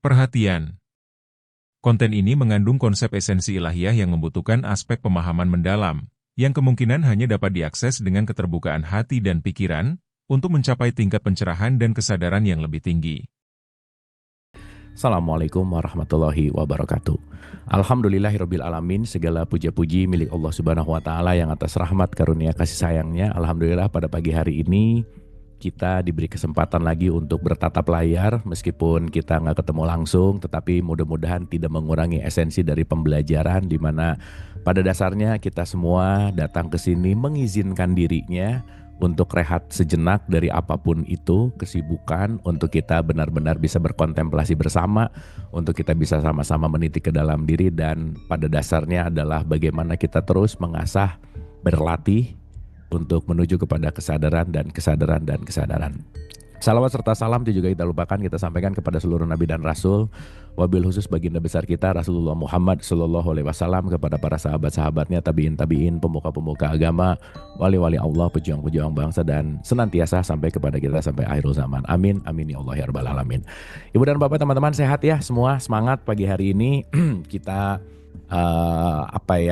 Perhatian. Konten ini mengandung konsep esensi ilahiyah yang membutuhkan aspek pemahaman mendalam, yang kemungkinan hanya dapat diakses dengan keterbukaan hati dan pikiran, untuk mencapai tingkat pencerahan dan kesadaran yang lebih tinggi. Assalamualaikum warahmatullahi wabarakatuh. Alhamdulillahirabbil alamin, segala puja-puji milik Allah Subhanahu wa taala yang atas rahmat karunia kasih sayangnya. Alhamdulillah pada pagi hari ini kita diberi kesempatan lagi untuk bertatap layar, meskipun kita nggak ketemu langsung, tetapi mudah-mudahan tidak mengurangi esensi dari pembelajaran, di mana pada dasarnya kita semua datang ke sini mengizinkan dirinya untuk rehat sejenak dari apapun itu kesibukan, untuk kita benar-benar bisa berkontemplasi bersama, untuk kita bisa sama-sama meniti ke dalam diri, dan pada dasarnya adalah bagaimana kita terus mengasah, berlatih untuk menuju kepada kesadaran dan kesadaran dan kesadaran. Salawat serta salam itu juga kita lupakan, kita sampaikan kepada seluruh nabi dan rasul, wabil khusus baginda besar kita Rasulullah Muhammad Sallallahu Alaihi Wasallam, kepada para sahabat-sahabatnya, tabiin, pemuka-pemuka agama, wali-wali Allah, pejuang-pejuang bangsa, dan senantiasa sampai kepada kita sampai akhir zaman. Amin, amin ya Allah ya rabbal alamin. Ibu dan bapak, teman-teman sehat ya semua, semangat pagi hari ini. Kita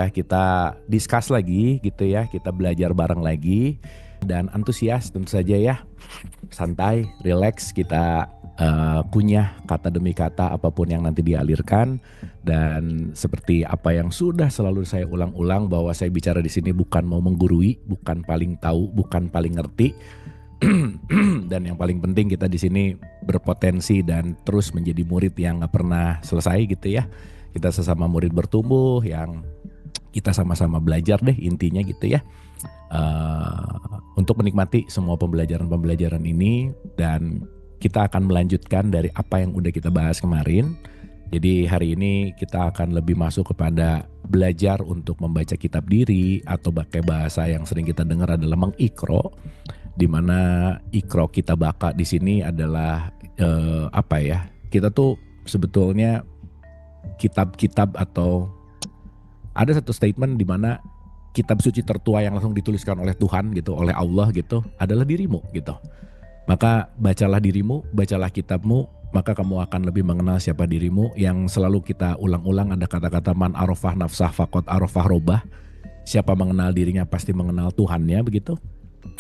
kita discuss lagi gitu ya, kita belajar bareng lagi, dan antusias tentu saja ya, santai, relax, kita kunyah kata demi kata apapun yang nanti dialirkan. Dan seperti apa yang sudah selalu saya ulang-ulang, bahwa saya bicara di sini bukan mau menggurui, bukan paling tahu, bukan paling ngerti. Dan yang paling penting, kita di sini berpotensi dan terus menjadi murid yang nggak pernah selesai gitu ya. Kita sesama murid bertumbuh, yang kita sama-sama belajar deh intinya gitu ya, untuk menikmati semua pembelajaran ini. Dan kita akan melanjutkan dari apa yang udah kita bahas kemarin. Jadi hari ini kita akan lebih masuk kepada belajar untuk membaca kitab diri, atau pakai bahasa yang sering kita dengar adalah mengikro, di mana ikro kita baka di sini adalah kita tuh sebetulnya kitab-kitab, atau ada satu statement di mana kitab suci tertua yang langsung dituliskan oleh Tuhan gitu, oleh Allah gitu, adalah dirimu gitu. Maka bacalah dirimu, bacalah kitabmu, maka kamu akan lebih mengenal siapa dirimu. Yang selalu kita ulang-ulang ada kata-kata man arafah nafsah faqad arafah robah. Siapa mengenal dirinya pasti mengenal Tuhannya, begitu.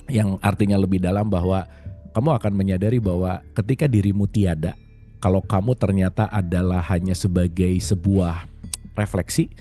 Yang artinya lebih dalam bahwa kamu akan menyadari bahwa ketika dirimu tiada, kalau kamu ternyata adalah hanya sebagai sebuah refleksi,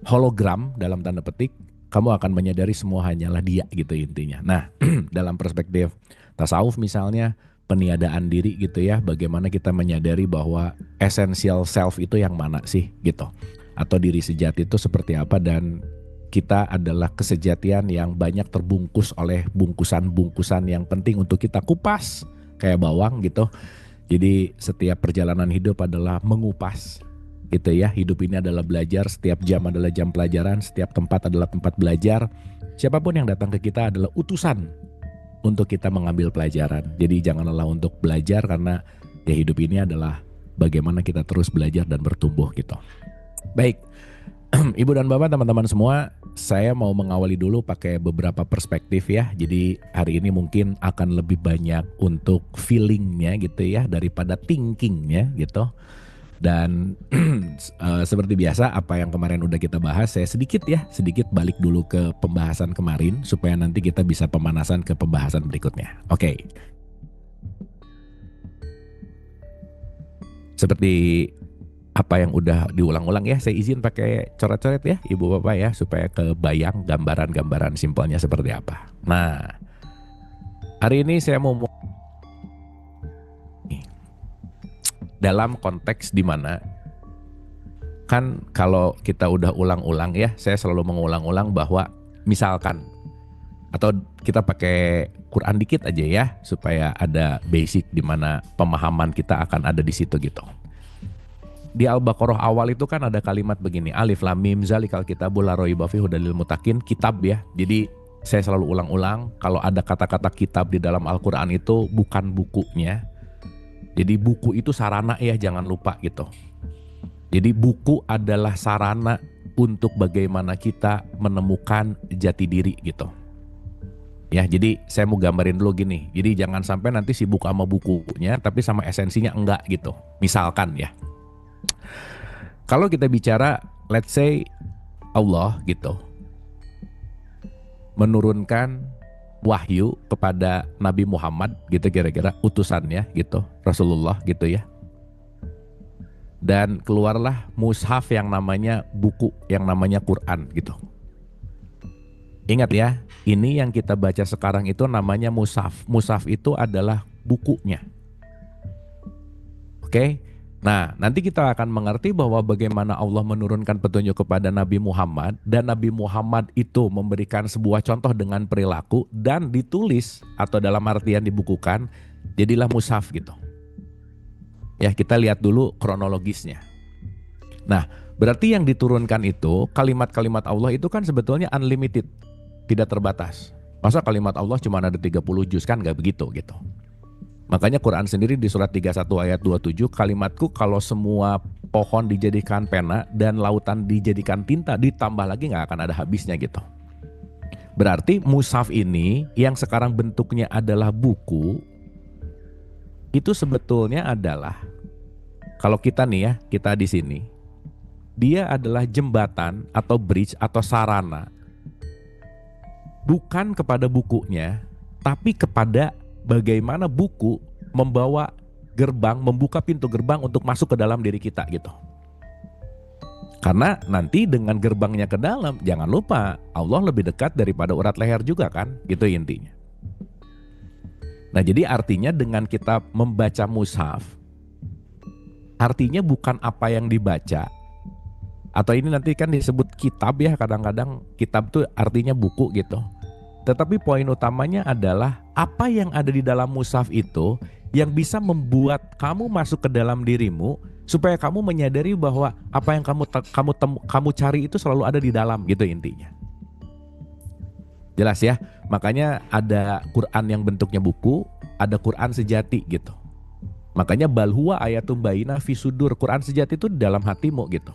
hologram dalam tanda petik, kamu akan menyadari semua hanyalah dia gitu intinya. Nah, dalam perspektif tasawuf misalnya, peniadaan diri gitu ya, bagaimana kita menyadari bahwa essential self itu yang mana sih gitu, atau diri sejati itu seperti apa, dan kita adalah kesejatian yang banyak terbungkus oleh bungkusan-bungkusan yang penting untuk kita kupas kayak bawang gitu. Jadi setiap perjalanan hidup adalah mengupas gitu ya. Hidup ini adalah belajar, setiap jam adalah jam pelajaran, setiap tempat adalah tempat belajar. Siapapun yang datang ke kita adalah utusan untuk kita mengambil pelajaran. Jadi jangan lelah untuk belajar, karena ya hidup ini adalah bagaimana kita terus belajar dan bertumbuh gitu. Baik, Ibu dan Bapak, teman-teman semua, saya mau mengawali dulu pakai beberapa perspektif ya. Jadi hari ini mungkin akan lebih banyak untuk feelingnya gitu ya, daripada thinkingnya gitu. Dan seperti biasa, apa yang kemarin udah kita bahas, saya sedikit balik dulu ke pembahasan kemarin, supaya nanti kita bisa pemanasan ke pembahasan berikutnya. Oke. Seperti apa yang udah diulang-ulang ya, saya izin pakai coret-coret ya Ibu Bapak ya, supaya kebayang gambaran-gambaran simpelnya seperti apa. Nah, hari ini saya mau dalam konteks dimana kan kalau kita udah ulang-ulang ya, saya selalu mengulang-ulang bahwa misalkan, atau kita pakai Quran dikit aja ya, supaya ada basic dimana pemahaman kita akan ada di situ gitu. Di Al-Baqarah awal itu kan ada kalimat begini, Alif Lam Mim Zalikal Kitabul La Raiba Fihi Hudal Lil Muttaqin, kitab ya. Jadi saya selalu ulang-ulang, kalau ada kata-kata kitab di dalam Al-Quran itu bukan bukunya. Jadi buku itu sarana ya, jangan lupa gitu. Jadi buku adalah sarana untuk bagaimana kita menemukan jati diri gitu. Ya, jadi saya mau gambarin dulu gini. Jadi jangan sampai nanti sibuk sama bukunya, tapi sama esensinya enggak gitu. Misalkan ya, kalau kita bicara, let's say Allah gitu, menurunkan wahyu kepada Nabi Muhammad gitu kira-kira, utusannya gitu, Rasulullah gitu ya. Dan keluarlah mushaf yang namanya buku, yang namanya Quran gitu. Ingat ya, ini yang kita baca sekarang itu namanya mushaf. Mushaf itu adalah bukunya. Oke? Nah, nanti kita akan mengerti bahwa bagaimana Allah menurunkan petunjuk kepada Nabi Muhammad, dan Nabi Muhammad itu memberikan sebuah contoh dengan perilaku dan ditulis atau dalam artian dibukukan, jadilah mushaf gitu. Ya, kita lihat dulu kronologisnya. Nah, berarti yang diturunkan itu kalimat-kalimat Allah itu kan sebetulnya unlimited, tidak terbatas. Masa kalimat Allah cuma ada 30 juz, kan nggak begitu gitu. Makanya Quran sendiri di surat 31 ayat 27, kalimatku kalau semua pohon dijadikan pena dan lautan dijadikan tinta, ditambah lagi nggak akan ada habisnya gitu. Berarti mushaf ini yang sekarang bentuknya adalah buku, itu sebetulnya adalah, kalau kita nih ya, kita di sini, dia adalah jembatan atau bridge atau sarana, bukan kepada bukunya, tapi kepada bagaimana buku membawa gerbang, membuka pintu gerbang untuk masuk ke dalam diri kita gitu. Karena nanti dengan gerbangnya ke dalam, jangan lupa Allah lebih dekat daripada urat leher juga kan, gitu intinya. Nah, jadi artinya dengan kita membaca mushaf, artinya bukan apa yang dibaca, atau ini nanti kan disebut kitab ya, kadang-kadang kitab tuh artinya buku gitu. Tetapi poin utamanya adalah apa yang ada di dalam mushaf itu yang bisa membuat kamu masuk ke dalam dirimu, supaya kamu menyadari bahwa apa yang kamu cari itu selalu ada di dalam gitu intinya. Jelas ya? Makanya ada Quran yang bentuknya buku, ada Quran sejati gitu. Makanya bal huwa ayatum bayyinah fi sudur, Quran sejati itu di dalam hatimu gitu.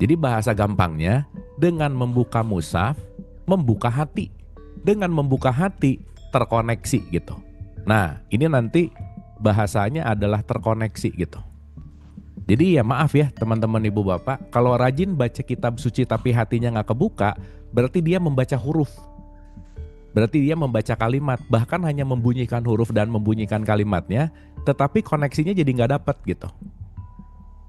Jadi bahasa gampangnya, dengan membuka mushaf, membuka hati. Dengan membuka hati, terkoneksi gitu. Nah, ini nanti bahasanya adalah terkoneksi gitu. Jadi ya maaf ya teman-teman ibu bapak, kalau rajin baca kitab suci tapi hatinya nggak kebuka, berarti dia membaca huruf. Berarti dia membaca kalimat, bahkan hanya membunyikan huruf dan membunyikan kalimatnya, tetapi koneksinya jadi nggak dapat gitu.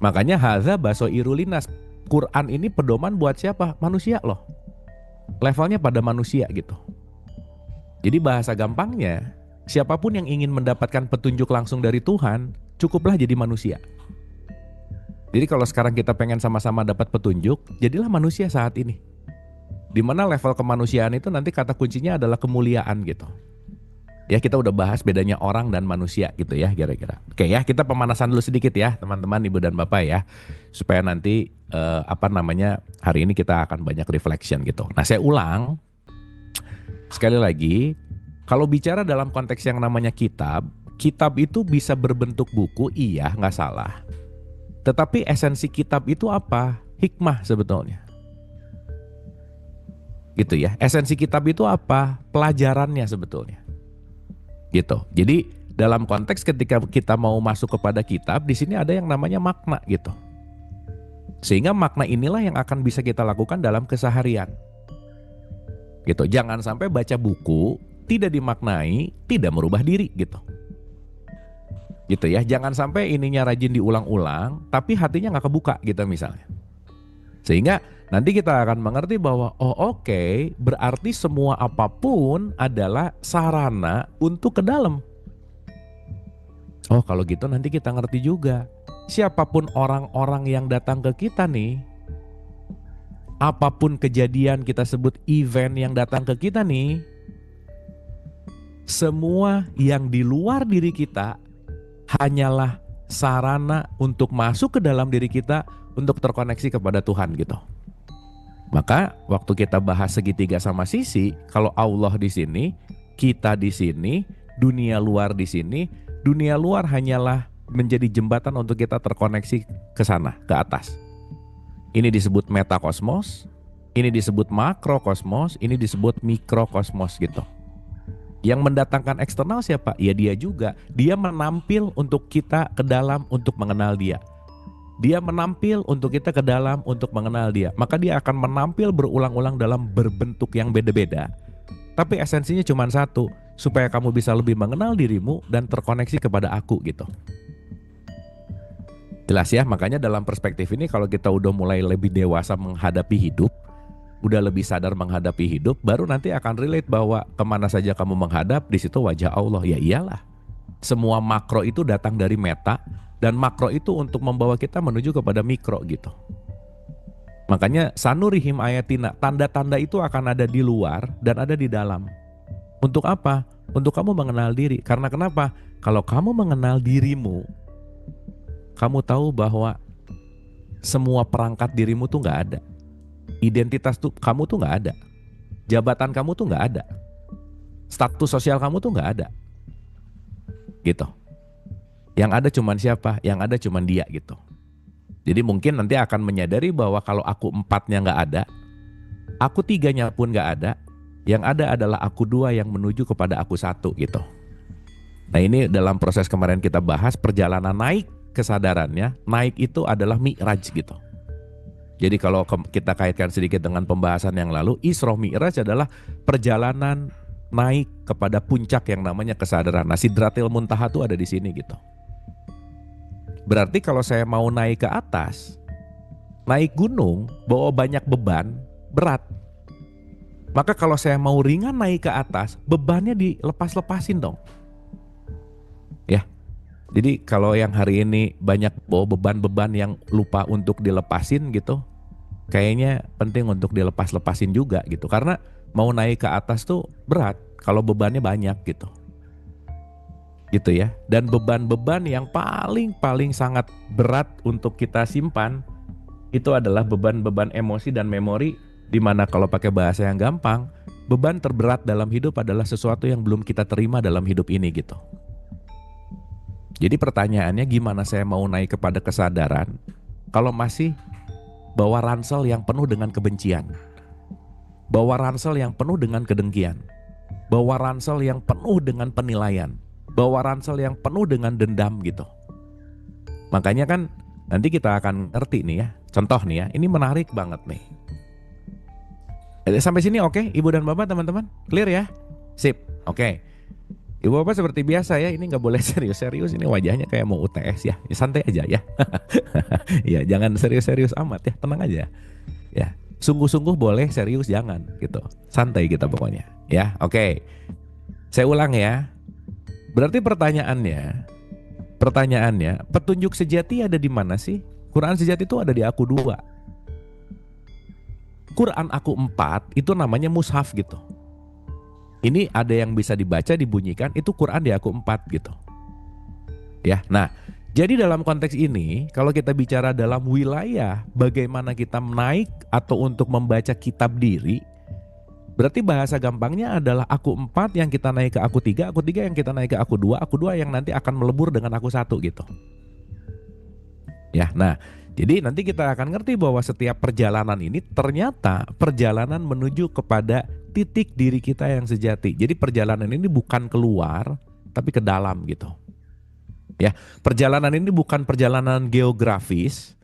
Makanya hadza basairu linnas, Quran ini pedoman buat siapa? Manusia loh. Levelnya pada manusia gitu. Jadi bahasa gampangnya, siapapun yang ingin mendapatkan petunjuk langsung dari Tuhan, cukuplah jadi manusia. Jadi kalau sekarang kita pengen sama-sama dapat petunjuk, jadilah manusia saat ini. Di mana level kemanusiaan itu nanti kata kuncinya adalah kemuliaan gitu. Ya, kita udah bahas bedanya orang dan manusia gitu ya kira-kira. Oke ya, kita pemanasan dulu sedikit ya teman-teman ibu dan bapak ya. Supaya nanti hari ini kita akan banyak reflection gitu. Nah, saya ulang sekali lagi, kalau bicara dalam konteks yang namanya kitab, kitab itu bisa berbentuk buku, iya nggak salah. Tetapi esensi kitab itu apa? Hikmah sebetulnya. Gitu ya. Esensi kitab itu apa? Pelajarannya sebetulnya. Gitu. Jadi dalam konteks ketika kita mau masuk kepada kitab, di sini ada yang namanya makna gitu. Sehingga makna inilah yang akan bisa kita lakukan dalam keseharian. Gitu. Jangan sampai baca buku tidak dimaknai, tidak merubah diri gitu. Gitu ya. Jangan sampai ininya rajin diulang-ulang tapi hatinya nggak kebuka gitu misalnya. Sehingga nanti kita akan mengerti bahwa oke, berarti semua apapun adalah sarana untuk ke dalam. Oh, kalau gitu nanti kita ngerti juga. Siapapun orang-orang yang datang ke kita nih, apapun kejadian kita sebut event yang datang ke kita nih, semua yang di luar diri kita hanyalah sarana untuk masuk ke dalam diri kita untuk terkoneksi kepada Tuhan gitu. Maka waktu kita bahas segitiga sama sisi, kalau Allah di sini, kita di sini, dunia luar di sini, dunia luar hanyalah menjadi jembatan untuk kita terkoneksi ke sana, ke atas. Ini disebut metakosmos, ini disebut makrokosmos, ini disebut mikrokosmos gitu. Yang mendatangkan eksternal siapa? Ya dia juga. Dia menampil untuk kita ke dalam untuk mengenal dia. Dia menampil untuk kita ke dalam untuk mengenal dia. Maka dia akan menampil berulang-ulang dalam berbentuk yang beda-beda. Tapi esensinya cuma satu, supaya kamu bisa lebih mengenal dirimu dan terkoneksi kepada aku gitu. Jelas ya, makanya dalam perspektif ini kalau kita udah mulai lebih dewasa menghadapi hidup, udah lebih sadar menghadapi hidup, baru nanti akan relate bahwa kemana saja kamu menghadap, di situ wajah Allah. Ya iyalah, semua makro itu datang dari meta, dan makro itu untuk membawa kita menuju kepada mikro gitu. Makanya sanurihim ayatina, tanda-tanda itu akan ada di luar dan ada di dalam. Untuk apa? Untuk kamu mengenal diri. Karena kenapa? Kalau kamu mengenal dirimu, kamu tahu bahwa semua perangkat dirimu tuh nggak ada. Identitas tuh kamu tuh nggak ada. Jabatan kamu tuh nggak ada. Status sosial kamu tuh nggak ada. Gitu. Yang ada cuman siapa? Yang ada cuman dia gitu. Jadi mungkin nanti akan menyadari bahwa kalau aku 4-nya nggak ada, aku 3-nya pun nggak ada. Yang ada adalah aku 2 yang menuju kepada aku 1 gitu. Nah ini dalam proses kemarin kita bahas perjalanan naik kesadarannya, naik itu adalah mi'raj gitu. Jadi kalau kita kaitkan sedikit dengan pembahasan yang lalu, Isra Mi'raj adalah perjalanan naik kepada puncak yang namanya kesadaran. Nah, Sidratil Muntaha itu ada di sini gitu. Berarti kalau saya mau naik ke atas, naik gunung, bawa banyak beban, berat. Maka kalau saya mau ringan naik ke atas, bebannya dilepas-lepasin dong. Ya. Jadi kalau yang hari ini banyak bawa beban-beban yang lupa untuk dilepasin gitu, kayaknya penting untuk dilepas-lepasin juga gitu. Karena mau naik ke atas tuh berat kalau bebannya banyak gitu. Gitu ya. Dan beban-beban yang paling sangat berat untuk kita simpan itu adalah beban-beban emosi dan memori, di mana kalau pakai bahasa yang gampang, beban terberat dalam hidup adalah sesuatu yang belum kita terima dalam hidup ini gitu. Jadi pertanyaannya, gimana saya mau naik kepada kesadaran kalau masih bawa ransel yang penuh dengan kebencian, bawa ransel yang penuh dengan kedengkian, bawa ransel yang penuh dengan penilaian, bawa ransel yang penuh dengan dendam gitu. Makanya kan nanti kita akan ngerti nih ya. Contoh nih ya, ini menarik banget nih. Sampai sini oke, Ibu dan Bapak, teman-teman? Clear ya? Sip, oke. Ibu Bapak seperti biasa ya, ini nggak boleh serius-serius, ini wajahnya kayak mau UTS ya, santai aja ya. Ya jangan serius-serius amat ya, tenang aja. Ya sungguh-sungguh boleh, serius jangan gitu, santai kita pokoknya. Ya oke. Saya ulang ya. Berarti pertanyaannya, petunjuk sejati ada di mana sih? Quran sejati itu ada di aku 2. Quran aku 4 itu namanya mushaf gitu. Ini ada yang bisa dibaca, dibunyikan, itu Quran di aku 4 gitu. Ya, nah, jadi dalam konteks ini, kalau kita bicara dalam wilayah bagaimana kita naik atau untuk membaca kitab diri, berarti bahasa gampangnya adalah aku 4 yang kita naik ke aku 3 yang kita naik ke aku 2 yang nanti akan melebur dengan aku 1 gitu. Ya, nah, jadi nanti kita akan ngerti bahwa setiap perjalanan ini ternyata perjalanan menuju kepada titik diri kita yang sejati. Jadi perjalanan ini bukan keluar, tapi ke dalam gitu. Ya, perjalanan ini bukan perjalanan geografis,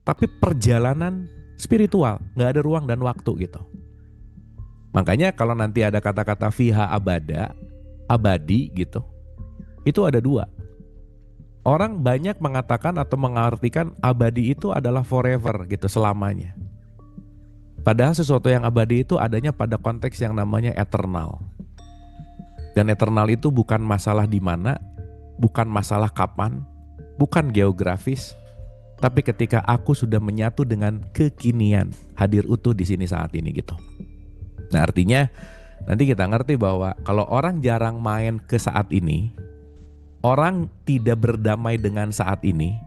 tapi perjalanan spiritual. Nggak ada ruang dan waktu gitu. Makanya kalau nanti ada kata-kata fiha abada, abadi gitu, itu ada 2. Orang banyak mengatakan atau mengartikan abadi itu adalah forever gitu, selamanya. Padahal sesuatu yang abadi itu adanya pada konteks yang namanya eternal. Dan eternal itu bukan masalah di mana, bukan masalah kapan, bukan geografis, tapi ketika aku sudah menyatu dengan kekinian, hadir utuh di sini saat ini gitu. Nah artinya nanti kita ngerti bahwa kalau orang jarang main ke saat ini, orang tidak berdamai dengan saat ini,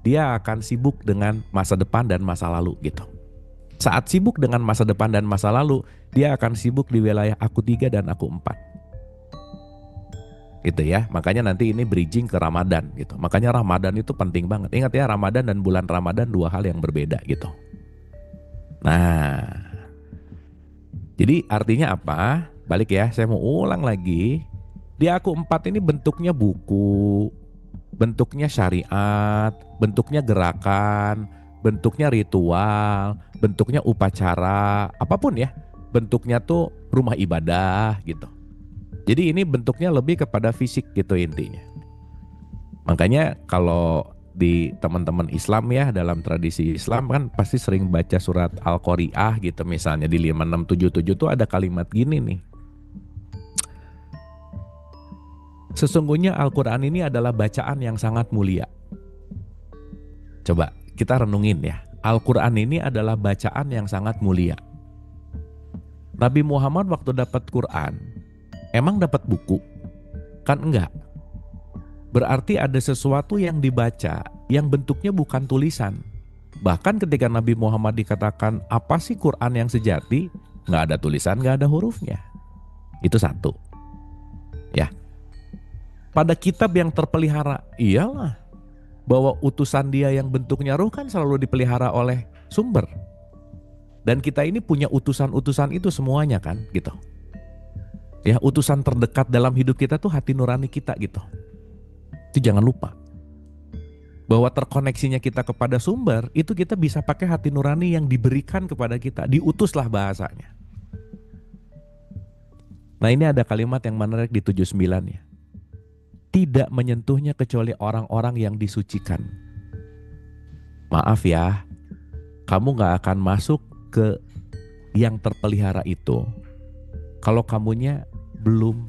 dia akan sibuk dengan masa depan dan masa lalu gitu. Saat sibuk dengan masa depan dan masa lalu, dia akan sibuk di wilayah aku 3 dan aku 4. Gitu ya. Makanya nanti ini bridging ke Ramadan gitu. Makanya Ramadan itu penting banget. Ingat ya, Ramadan dan bulan Ramadan 2 hal yang berbeda gitu. Nah, jadi artinya apa? balik ya, saya mau ulang lagi. Di Aku 4 ini bentuknya buku, bentuknya syariat, bentuknya gerakan, bentuknya ritual, bentuknya upacara, apapun ya. Bentuknya tuh rumah ibadah gitu. Jadi ini bentuknya lebih kepada fisik gitu intinya. Makanya kalau di teman-teman Islam ya, dalam tradisi Islam kan pasti sering baca surat Al-Qari'ah gitu, misalnya di 5677 tuh ada kalimat gini nih. Sesungguhnya Al-Quran ini adalah bacaan yang sangat mulia. Coba kita renungin ya, Al-Quran ini adalah bacaan yang sangat mulia. Nabi Muhammad waktu dapat Quran, emang dapat buku? Kan enggak. Berarti ada sesuatu yang dibaca yang bentuknya bukan tulisan. Bahkan ketika Nabi Muhammad dikatakan apa sih Quran yang sejati, nggak ada tulisan, nggak ada hurufnya. Itu satu. Ya. Pada kitab yang terpelihara, iyalah bahwa utusan dia yang bentuknya ruh kan selalu dipelihara oleh sumber. Dan kita ini punya utusan-utusan itu semuanya kan gitu. Ya, utusan terdekat dalam hidup kita tuh hati nurani kita gitu. Itu jangan lupa. Bahwa terkoneksinya kita kepada sumber, itu kita bisa pakai hati nurani yang diberikan kepada kita, diutuslah bahasanya. Nah, ini ada kalimat yang menarik di 79 ya. Tidak menyentuhnya kecuali orang-orang yang disucikan. Maaf ya, kamu gak akan masuk ke yang terpelihara itu kalau kamunya belum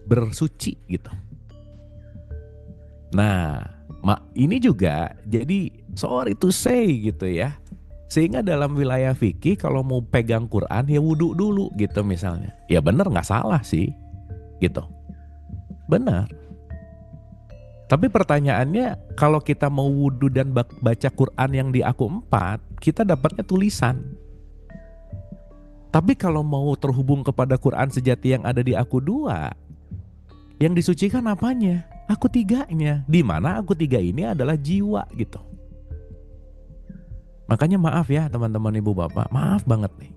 bersuci gitu. Nah, ini juga jadi sorry to say gitu ya. Sehingga dalam wilayah fikih kalau mau pegang Quran ya wudhu dulu gitu misalnya. Ya benar, gak salah sih gitu. Benar. Tapi pertanyaannya, kalau kita mau wudhu dan baca Quran yang di Aku 4, kita dapatnya tulisan. Tapi kalau mau terhubung kepada Quran sejati yang ada di Aku 2, yang disucikan apanya? Aku 3-nya. Di mana Aku 3 ini adalah jiwa gitu. Makanya maaf ya teman-teman ibu bapak, maaf banget nih.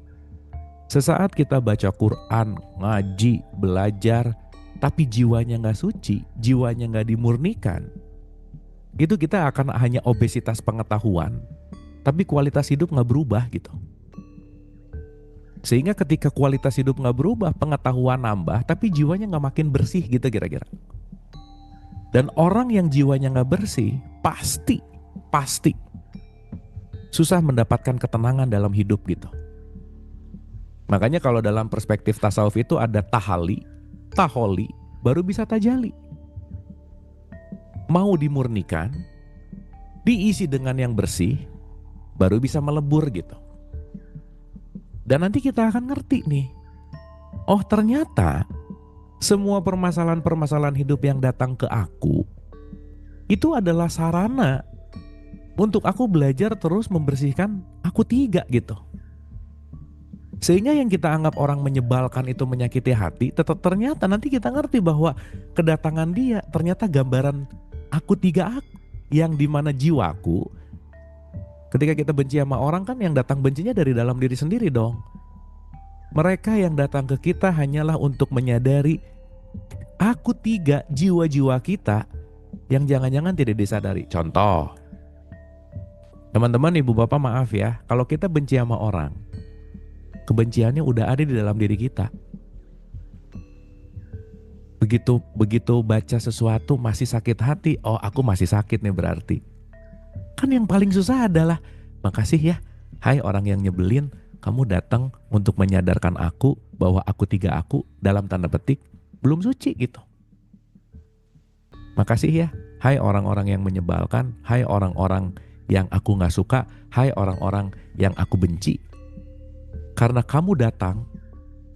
Sesaat kita baca Quran, ngaji, belajar, tapi jiwanya gak suci, jiwanya gak dimurnikan, itu kita akan hanya obesitas pengetahuan, tapi kualitas hidup gak berubah gitu. Sehingga ketika kualitas hidup gak berubah, pengetahuan nambah, tapi jiwanya gak makin bersih gitu kira-kira. Dan orang yang jiwanya gak bersih, pasti susah mendapatkan ketenangan dalam hidup gitu. Makanya kalau dalam perspektif tasawuf itu ada tahali, taholi, baru bisa tajali. Mau dimurnikan, diisi dengan yang bersih, baru bisa melebur gitu. Dan nanti kita akan ngerti nih, oh ternyata semua permasalahan-permasalahan hidup yang datang ke aku, itu adalah sarana untuk aku belajar terus membersihkan Aku 3 gitu. Sehingga yang kita anggap orang menyebalkan itu menyakiti hati, tetap ternyata nanti kita ngerti bahwa kedatangan dia ternyata gambaran Aku 3 aku, yang dimana jiwaku, ketika kita benci sama orang kan yang datang bencinya dari dalam diri sendiri dong. Mereka yang datang ke kita hanyalah untuk menyadari Aku 3 jiwa-jiwa kita yang jangan-jangan tidak disadari. Contoh, teman-teman ibu bapak maaf ya, kalau kita benci sama orang, kebenciannya udah ada di dalam diri kita. Begitu baca sesuatu masih sakit hati, oh aku masih sakit nih berarti. Kan yang paling susah adalah, makasih ya, hai orang yang nyebelin, kamu datang untuk menyadarkan aku bahwa Aku 3 aku dalam tanda petik belum suci gitu. Makasih ya, hai orang-orang yang menyebalkan, hai orang-orang yang aku gak suka, hai orang-orang yang aku benci. Karena kamu datang,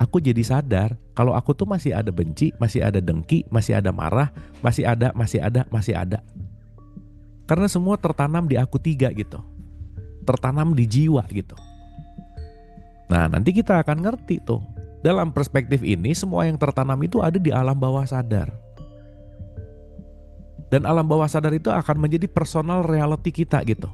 aku jadi sadar kalau aku tuh masih ada benci, masih ada dengki, masih ada marah, masih ada. Karena semua tertanam di Aku 3 gitu. Tertanam di jiwa gitu. Nah, nanti kita akan ngerti tuh. Dalam perspektif ini, semua yang tertanam itu ada di alam bawah sadar. Dan alam bawah sadar itu akan menjadi personal reality kita gitu.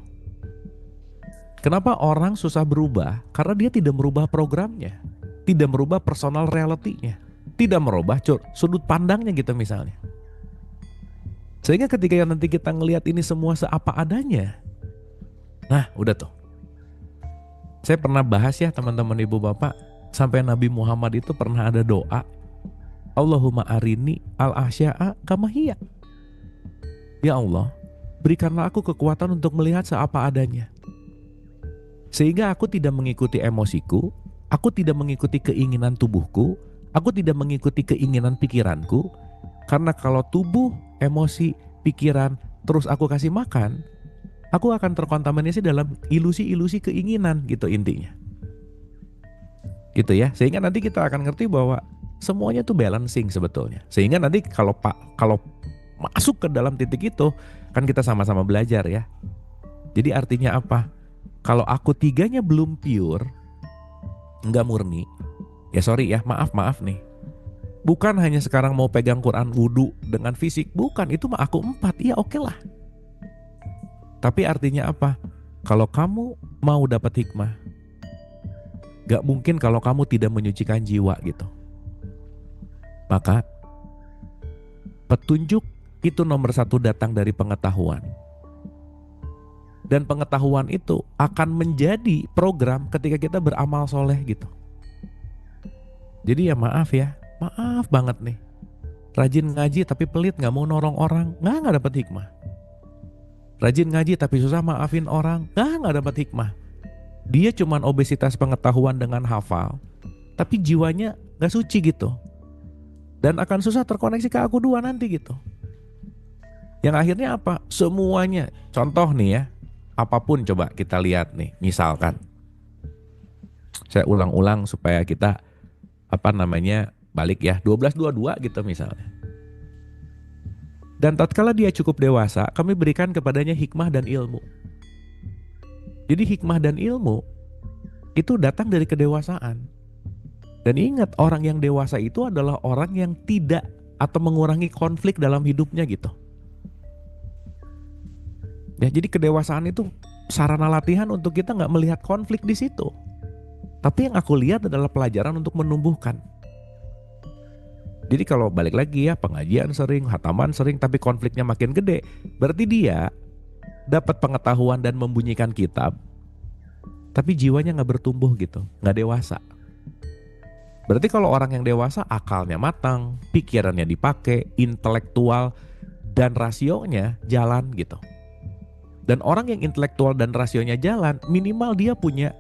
Kenapa orang susah berubah? Karena dia tidak merubah programnya, tidak merubah personal reality-nya. tidak merubah sudut pandangnya gitu misalnya. Sehingga ketika nanti kita ngelihat ini semua seapa adanya, nah udah tuh. Saya pernah bahas ya teman-teman ibu bapak, sampai Nabi Muhammad itu pernah ada doa, Allahumma arini al-ahsya'a kama hiya. Ya Allah, berikanlah aku kekuatan untuk melihat seapa adanya. Sehingga aku tidak mengikuti emosiku, aku tidak mengikuti keinginan tubuhku, aku tidak mengikuti keinginan pikiranku. Karena kalau tubuh, emosi, pikiran terus aku kasih makan, aku akan terkontaminasi dalam ilusi-ilusi keinginan gitu intinya. Gitu ya. Sehingga nanti kita akan ngerti bahwa semuanya tuh balancing sebetulnya. Sehingga nanti kalau masuk ke dalam titik itu, kan kita sama-sama belajar ya. Jadi artinya apa? Kalau aku tiganya belum pure, nggak murni, ya sorry ya, maaf nih. Bukan hanya sekarang mau pegang Quran wudhu dengan fisik, bukan, itu mah aku 4, iya oke lah. Tapi artinya apa? Kalau kamu mau dapat hikmah, gak mungkin kalau kamu tidak menyucikan jiwa gitu. Maka petunjuk itu nomor 1 datang dari pengetahuan. Dan pengetahuan itu akan menjadi program ketika kita beramal soleh gitu. Jadi ya maaf banget nih. Rajin ngaji tapi pelit, gak mau nolong orang, gak dapat hikmah. Rajin ngaji tapi susah maafin orang, gak dapat hikmah. Dia cuman obesitas pengetahuan dengan hafal, tapi jiwanya gak suci gitu. Dan akan susah terkoneksi ke aku 2 nanti gitu. Yang akhirnya apa? Semuanya, contoh nih ya, apapun coba kita lihat nih, misalkan saya ulang-ulang supaya kita balik ya, 12:22 gitu misalnya. Dan tatkala dia cukup dewasa, kami berikan kepadanya hikmah dan ilmu. Jadi hikmah dan ilmu itu datang dari kedewasaan. Dan ingat, orang yang dewasa itu adalah orang yang tidak atau mengurangi konflik dalam hidupnya gitu. Ya, jadi kedewasaan itu sarana latihan untuk kita nggak melihat konflik di situ. Tapi yang aku lihat adalah pelajaran untuk menumbuhkan. Jadi kalau balik lagi ya, pengajian sering, khataman sering, tapi konfliknya makin gede, berarti dia dapat pengetahuan dan membunyikan kitab, tapi jiwanya nggak bertumbuh gitu, nggak dewasa. Berarti kalau orang yang dewasa, akalnya matang, pikirannya dipakai, intelektual dan rasionya jalan gitu. Dan orang yang intelektual dan rasionya jalan, minimal dia punya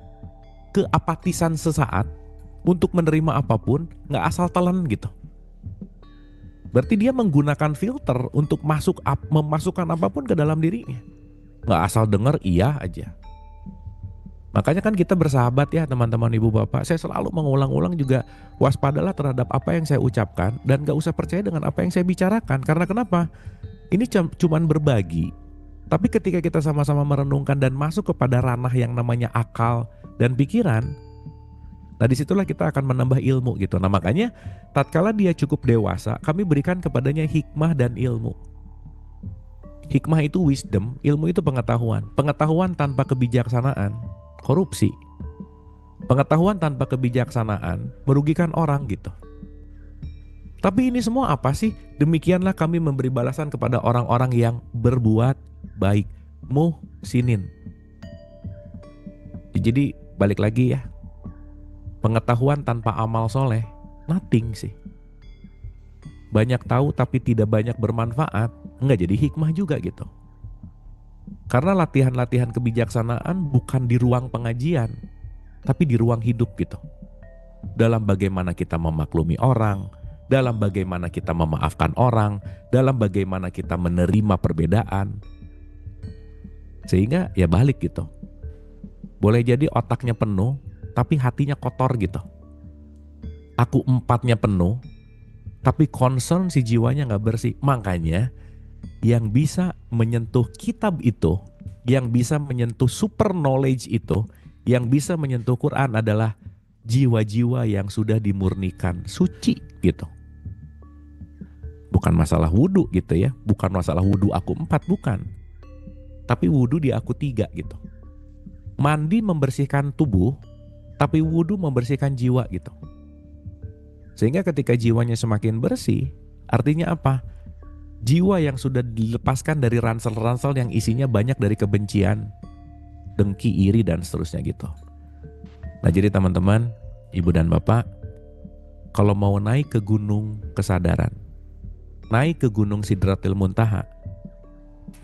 keapatisan sesaat untuk menerima apapun, nggak asal telan gitu. Berarti dia menggunakan filter untuk memasukkan apapun ke dalam dirinya. Nggak asal dengar iya aja. Makanya kan kita bersahabat ya teman-teman ibu bapak. Saya selalu mengulang-ulang juga, waspadalah terhadap apa yang saya ucapkan dan gak usah percaya dengan apa yang saya bicarakan. Karena kenapa? Ini cuman berbagi. Tapi ketika kita sama-sama merenungkan dan masuk kepada ranah yang namanya akal dan pikiran, nah disitulah kita akan menambah ilmu gitu. Nah makanya tatkala dia cukup dewasa, kami berikan kepadanya hikmah dan ilmu. Hikmah itu wisdom, ilmu itu pengetahuan. Pengetahuan tanpa kebijaksanaan, korupsi. Pengetahuan tanpa kebijaksanaan merugikan orang gitu. Tapi ini semua apa sih? Demikianlah kami memberi balasan kepada orang-orang yang berbuat baik. Muhsinin. Jadi balik lagi ya, pengetahuan tanpa amal soleh, nothing sih. Banyak tahu tapi tidak banyak bermanfaat, nggak jadi hikmah juga gitu. Karena latihan-latihan kebijaksanaan bukan di ruang pengajian, tapi di ruang hidup gitu. Dalam bagaimana kita memaklumi orang, dalam bagaimana kita memaafkan orang, dalam bagaimana kita menerima perbedaan. Sehingga ya balik gitu. Boleh jadi otaknya penuh, tapi hatinya kotor gitu. Aku 4-nya penuh, tapi concern si jiwanya gak bersih. Makanya yang bisa menyentuh kitab itu, yang bisa menyentuh super knowledge itu, yang bisa menyentuh Quran adalah jiwa-jiwa yang sudah dimurnikan suci gitu. Bukan masalah wudhu gitu ya, bukan masalah wudhu aku 4, bukan. Tapi wudhu di aku 3 gitu. Mandi membersihkan tubuh, tapi wudhu membersihkan jiwa gitu. Sehingga ketika jiwanya semakin bersih, artinya apa? Jiwa yang sudah dilepaskan dari ransel-ransel yang isinya banyak dari kebencian, dengki, iri, dan seterusnya gitu. Nah jadi teman-teman, ibu dan bapak, kalau mau naik ke gunung kesadaran, naik ke gunung Sidratil Muntaha,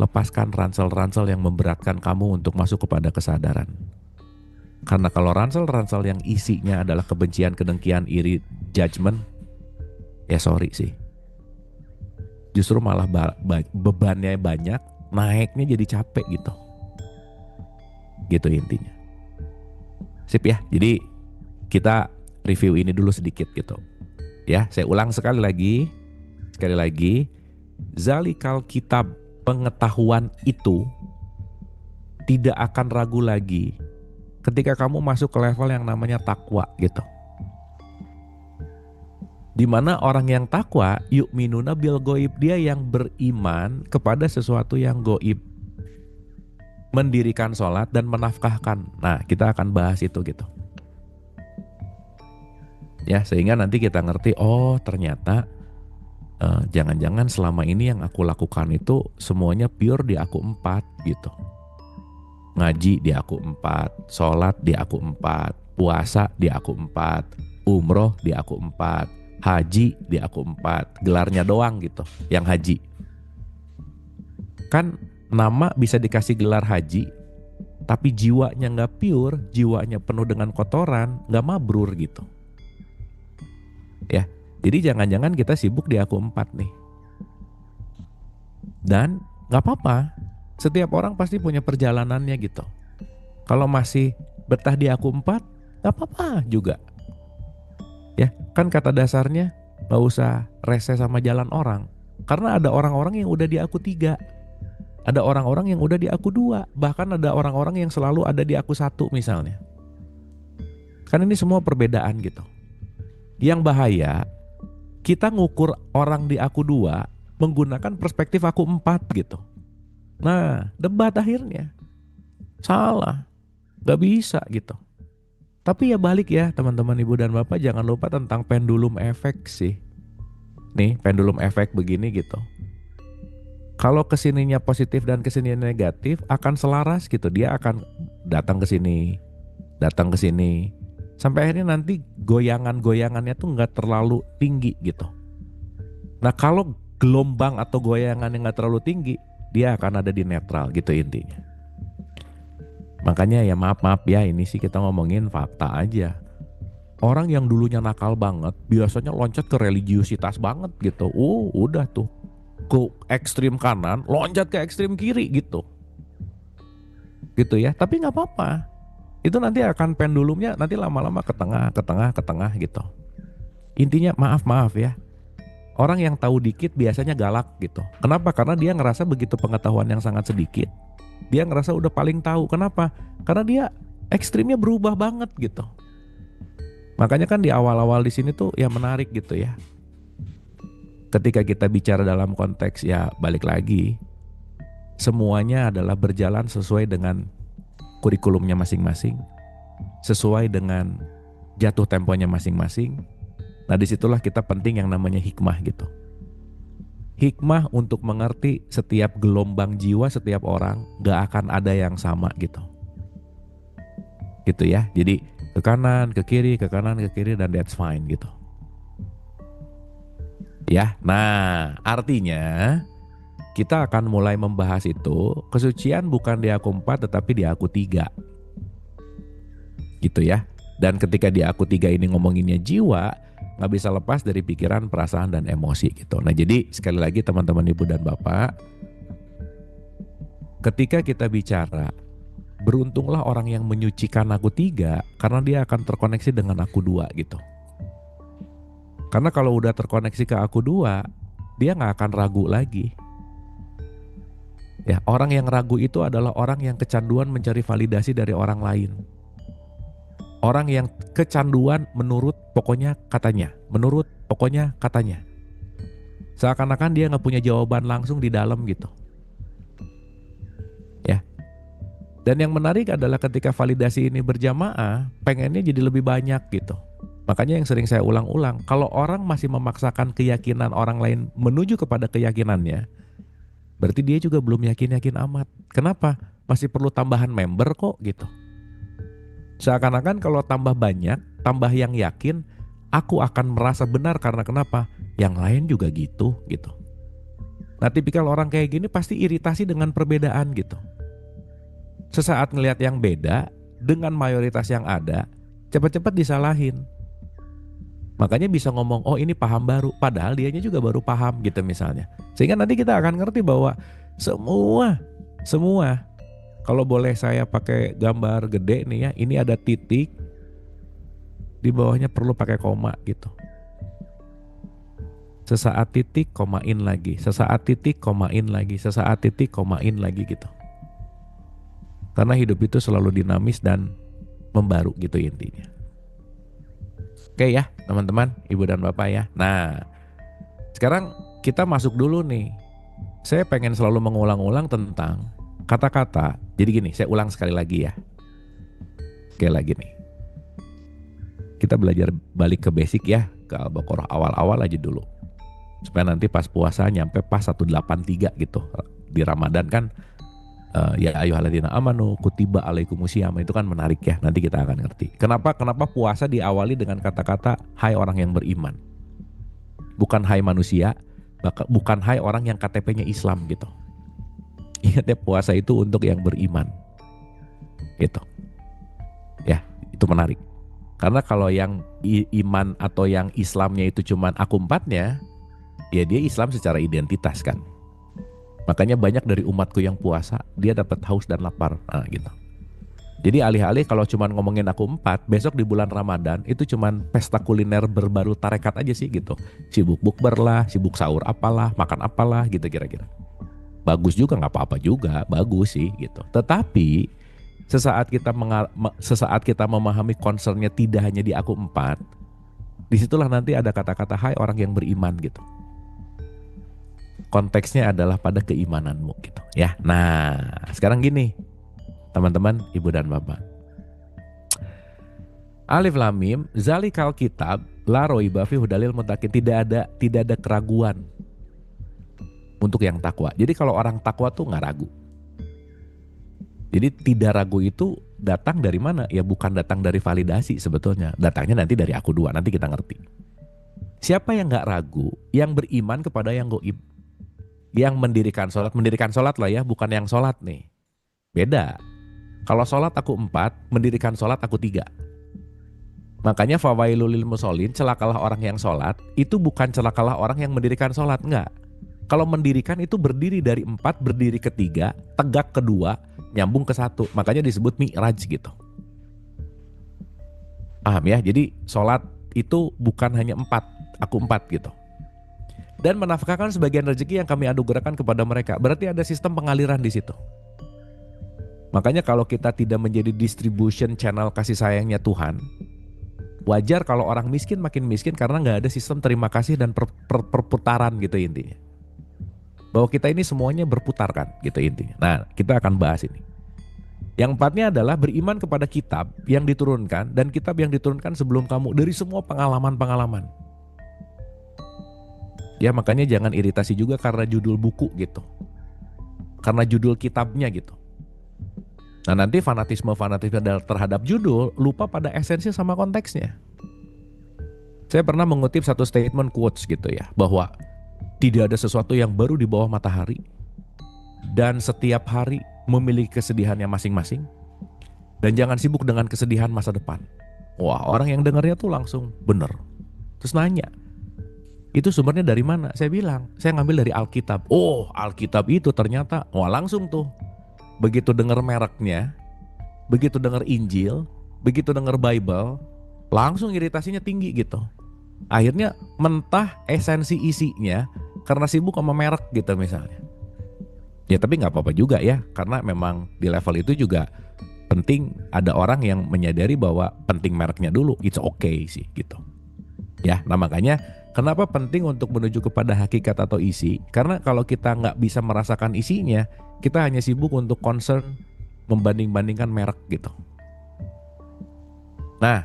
lepaskan ransel-ransel yang memberatkan kamu untuk masuk kepada kesadaran. Karena kalau ransel-ransel yang isinya adalah kebencian, kedengkian, iri, judgment, ya sorry sih. Justru malah bebannya banyak, naiknya jadi capek gitu. Gitu intinya. Sip ya, jadi kita review ini dulu sedikit gitu. Ya, saya ulang sekali lagi, zalikal kitab, pengetahuan itu tidak akan ragu lagi ketika kamu masuk ke level yang namanya takwa gitu. Dimana orang yang takwa, yu'minuna bil goib, dia yang beriman kepada sesuatu yang goib, mendirikan sholat dan menafkahkan. Nah kita akan bahas itu gitu. Ya sehingga nanti kita ngerti, oh ternyata jangan-jangan selama ini yang aku lakukan itu semuanya pure di aku 4 gitu. Ngaji di aku 4, sholat di aku 4, puasa di aku 4, umroh di aku 4, haji di aku 4, gelarnya doang gitu yang haji. Kan nama bisa dikasih gelar haji, tapi jiwanya gak pure, jiwanya penuh dengan kotoran, gak mabrur gitu. Ya, jadi jangan-jangan kita sibuk di aku 4 nih. Dan gak apa-apa, setiap orang pasti punya perjalanannya gitu. Kalau masih betah di aku 4, gak apa-apa juga. Ya, kan kata dasarnya gak usah rese sama jalan orang. Karena ada orang-orang yang udah di aku 3. Ada orang-orang yang udah di aku 2. Bahkan ada orang-orang yang selalu ada di aku 1 misalnya. Kan ini semua perbedaan gitu. Yang bahaya, kita ngukur orang di aku 2 menggunakan perspektif aku 4 gitu. Nah, debat akhirnya. Salah. Gak bisa gitu. Tapi ya balik ya teman-teman ibu dan bapak, jangan lupa tentang pendulum efek sih. Nih pendulum efek begini gitu. Kalau kesininya positif dan kesininya negatif akan selaras gitu. Dia akan datang ke sini, datang ke sini. Sampai akhirnya nanti goyangan-goyangannya tuh gak terlalu tinggi gitu. Nah kalau gelombang atau goyangan yang gak terlalu tinggi, dia akan ada di netral gitu intinya. Makanya ya maaf ya, ini sih kita ngomongin fakta aja. Orang yang dulunya nakal banget biasanya loncat ke religiusitas banget gitu. Udah tuh ke ekstrim kanan, loncat ke ekstrim kiri gitu. Gitu ya, tapi gak apa-apa. Itu nanti akan pendulumnya nanti lama-lama ke tengah gitu. Intinya maaf ya. Orang yang tahu dikit biasanya galak gitu. Kenapa? Karena dia ngerasa begitu pengetahuan yang sangat sedikit, dia ngerasa udah paling tahu. Kenapa? Karena dia ekstrimnya berubah banget gitu. Makanya kan di awal-awal di sini tuh ya menarik gitu ya. Ketika kita bicara dalam konteks ya balik lagi, semuanya adalah berjalan sesuai dengan kurikulumnya masing-masing, sesuai dengan jatuh temponya masing-masing. Nah disitulah kita penting yang namanya hikmah gitu. Hikmah untuk mengerti setiap gelombang jiwa setiap orang gak akan ada yang sama gitu. Gitu ya. Jadi ke kanan, ke kiri, ke kanan, ke kiri, dan that's fine gitu. Ya, nah artinya kita akan mulai membahas itu. Kesucian bukan di aku 4 tetapi di aku 3. Gitu ya. Dan ketika di aku 3 ini ngomonginnya jiwa, gak bisa lepas dari pikiran, perasaan, dan emosi gitu. Nah jadi sekali lagi teman-teman ibu dan bapak, ketika kita bicara beruntunglah orang yang menyucikan aku 3, karena dia akan terkoneksi dengan aku 2 gitu. Karena kalau udah terkoneksi ke aku 2, dia gak akan ragu lagi. Ya, orang yang ragu itu adalah orang yang kecanduan mencari validasi dari orang lain. Orang yang kecanduan menurut pokoknya katanya. Seakan-akan dia gak punya jawaban langsung di dalam gitu. Ya. Dan yang menarik adalah ketika validasi ini berjamaah, pengennya jadi lebih banyak gitu. Makanya yang sering saya ulang-ulang, kalau orang masih memaksakan keyakinan orang lain menuju kepada keyakinannya, berarti dia juga belum yakin-yakin amat. Kenapa? Masih perlu tambahan member kok gitu. Seakan-akan kalau tambah banyak, tambah yang yakin, aku akan merasa benar karena kenapa? Yang lain juga gitu. Nah, tipikal orang kayak gini pasti iritasi dengan perbedaan gitu. Sesaat ngelihat yang beda dengan mayoritas yang ada, cepat-cepat disalahin. Makanya bisa ngomong, oh ini paham baru, padahal dianya juga baru paham gitu misalnya. Sehingga nanti kita akan ngerti bahwa semua, kalau boleh saya pakai gambar gede nih ya, ini ada titik, di bawahnya perlu pakai koma gitu. Sesaat titik, komain lagi, sesaat titik, komain lagi, sesaat titik, komain lagi gitu. Karena hidup itu selalu dinamis dan membaru gitu intinya. Oke ya teman-teman, ibu dan bapak ya. Nah, sekarang kita masuk dulu nih. Saya pengen selalu mengulang-ulang tentang kata-kata. Jadi gini, saya ulang sekali lagi ya. Oke lagi nih. Kita belajar balik ke basic ya, ke Al-Baqarah awal-awal aja dulu. Supaya nanti pas puasa nyampe pas 183 gitu. Di Ramadan kan ya ayyuhalladzina amanu kutiba alaikumusiyam, itu kan menarik ya, nanti kita akan ngerti. Kenapa puasa diawali dengan kata-kata hai orang yang beriman. Bukan hai manusia, bukan hai orang yang KTP-nya Islam gitu. Ingat ya, puasa itu untuk yang beriman. Gitu. Ya, itu menarik. Karena kalau yang iman atau yang Islamnya itu cuman aku empatnya, ya dia Islam secara identitas kan. Makanya banyak dari umatku yang puasa, dia dapat haus dan lapar. Nah, gitu. Jadi alih-alih kalau cuman ngomongin aku empat, besok di bulan Ramadan itu cuman pesta kuliner berbaru tarekat aja sih gitu. Sibuk bukber lah, sibuk sahur apalah, makan apalah gitu kira-kira. Bagus juga, nggak apa-apa juga, bagus sih gitu. Tetapi sesaat kita memahami concernnya tidak hanya di aku empat, disitulah nanti ada kata-kata hai orang yang beriman gitu. Konteksnya adalah pada keimananmu gitu ya. Nah, sekarang gini, teman-teman, ibu dan bapak. Alif lam mim, zalikal kitab la raiba fihi hudalil muttaqin. Tidak ada keraguan untuk yang takwa. Jadi kalau orang takwa tuh nggak ragu. Jadi tidak ragu itu datang dari mana? Ya bukan datang dari validasi sebetulnya. Datangnya nanti dari aku dua, nanti kita ngerti. Siapa yang nggak ragu? Yang beriman kepada yang goib. Yang mendirikan sholat lah ya, bukan yang sholat nih. Beda. Kalau sholat aku 4, mendirikan sholat aku 3. Makanya fawailul lil musholin, celakalah orang yang sholat, itu bukan celakalah orang yang mendirikan sholat, enggak. Kalau mendirikan itu berdiri dari 4, berdiri ke 3, tegak ke 2, nyambung ke 1. Makanya disebut mi'raj gitu. Paham ya? Jadi sholat itu bukan hanya 4, aku 4 gitu. Dan menafkahkan sebagian rezeki yang kami anugerahkan kepada mereka. Berarti ada sistem pengaliran di situ. Makanya kalau kita tidak menjadi distribution channel kasih sayangnya Tuhan, wajar kalau orang miskin makin miskin karena nggak ada sistem terima kasih dan perputaran gitu intinya. Bahwa kita ini semuanya berputar kan gitu intinya. Nah, kita akan bahas ini. Yang empatnya adalah beriman kepada kitab yang diturunkan, dan kitab yang diturunkan sebelum kamu dari semua pengalaman-pengalaman. Ya makanya jangan iritasi juga karena judul buku gitu. Karena judul kitabnya gitu. Nah nanti fanatisme terhadap judul lupa pada esensi sama konteksnya. Saya pernah mengutip satu statement quotes gitu ya, bahwa tidak ada sesuatu yang baru di bawah matahari, dan setiap hari memiliki kesedihannya masing-masing, dan jangan sibuk dengan kesedihan masa depan. Wah, orang yang dengarnya tuh langsung bener. Terus nanya, itu sumbernya dari mana? Saya bilang, saya ngambil dari Alkitab. Oh, Alkitab itu ternyata, wah langsung tuh. Begitu dengar mereknya, begitu dengar Injil, begitu dengar Bible, langsung iritasinya tinggi gitu. Akhirnya mentah esensi isinya karena sibuk sama merek gitu misalnya. Ya tapi nggak apa-apa juga ya, karena memang di level itu juga penting ada orang yang menyadari bahwa penting mereknya dulu. It's okay sih gitu. Ya, nah makanya kenapa penting untuk menuju kepada hakikat atau isi? Karena kalau kita nggak bisa merasakan isinya, kita hanya sibuk untuk concern membanding-bandingkan merek gitu. Nah,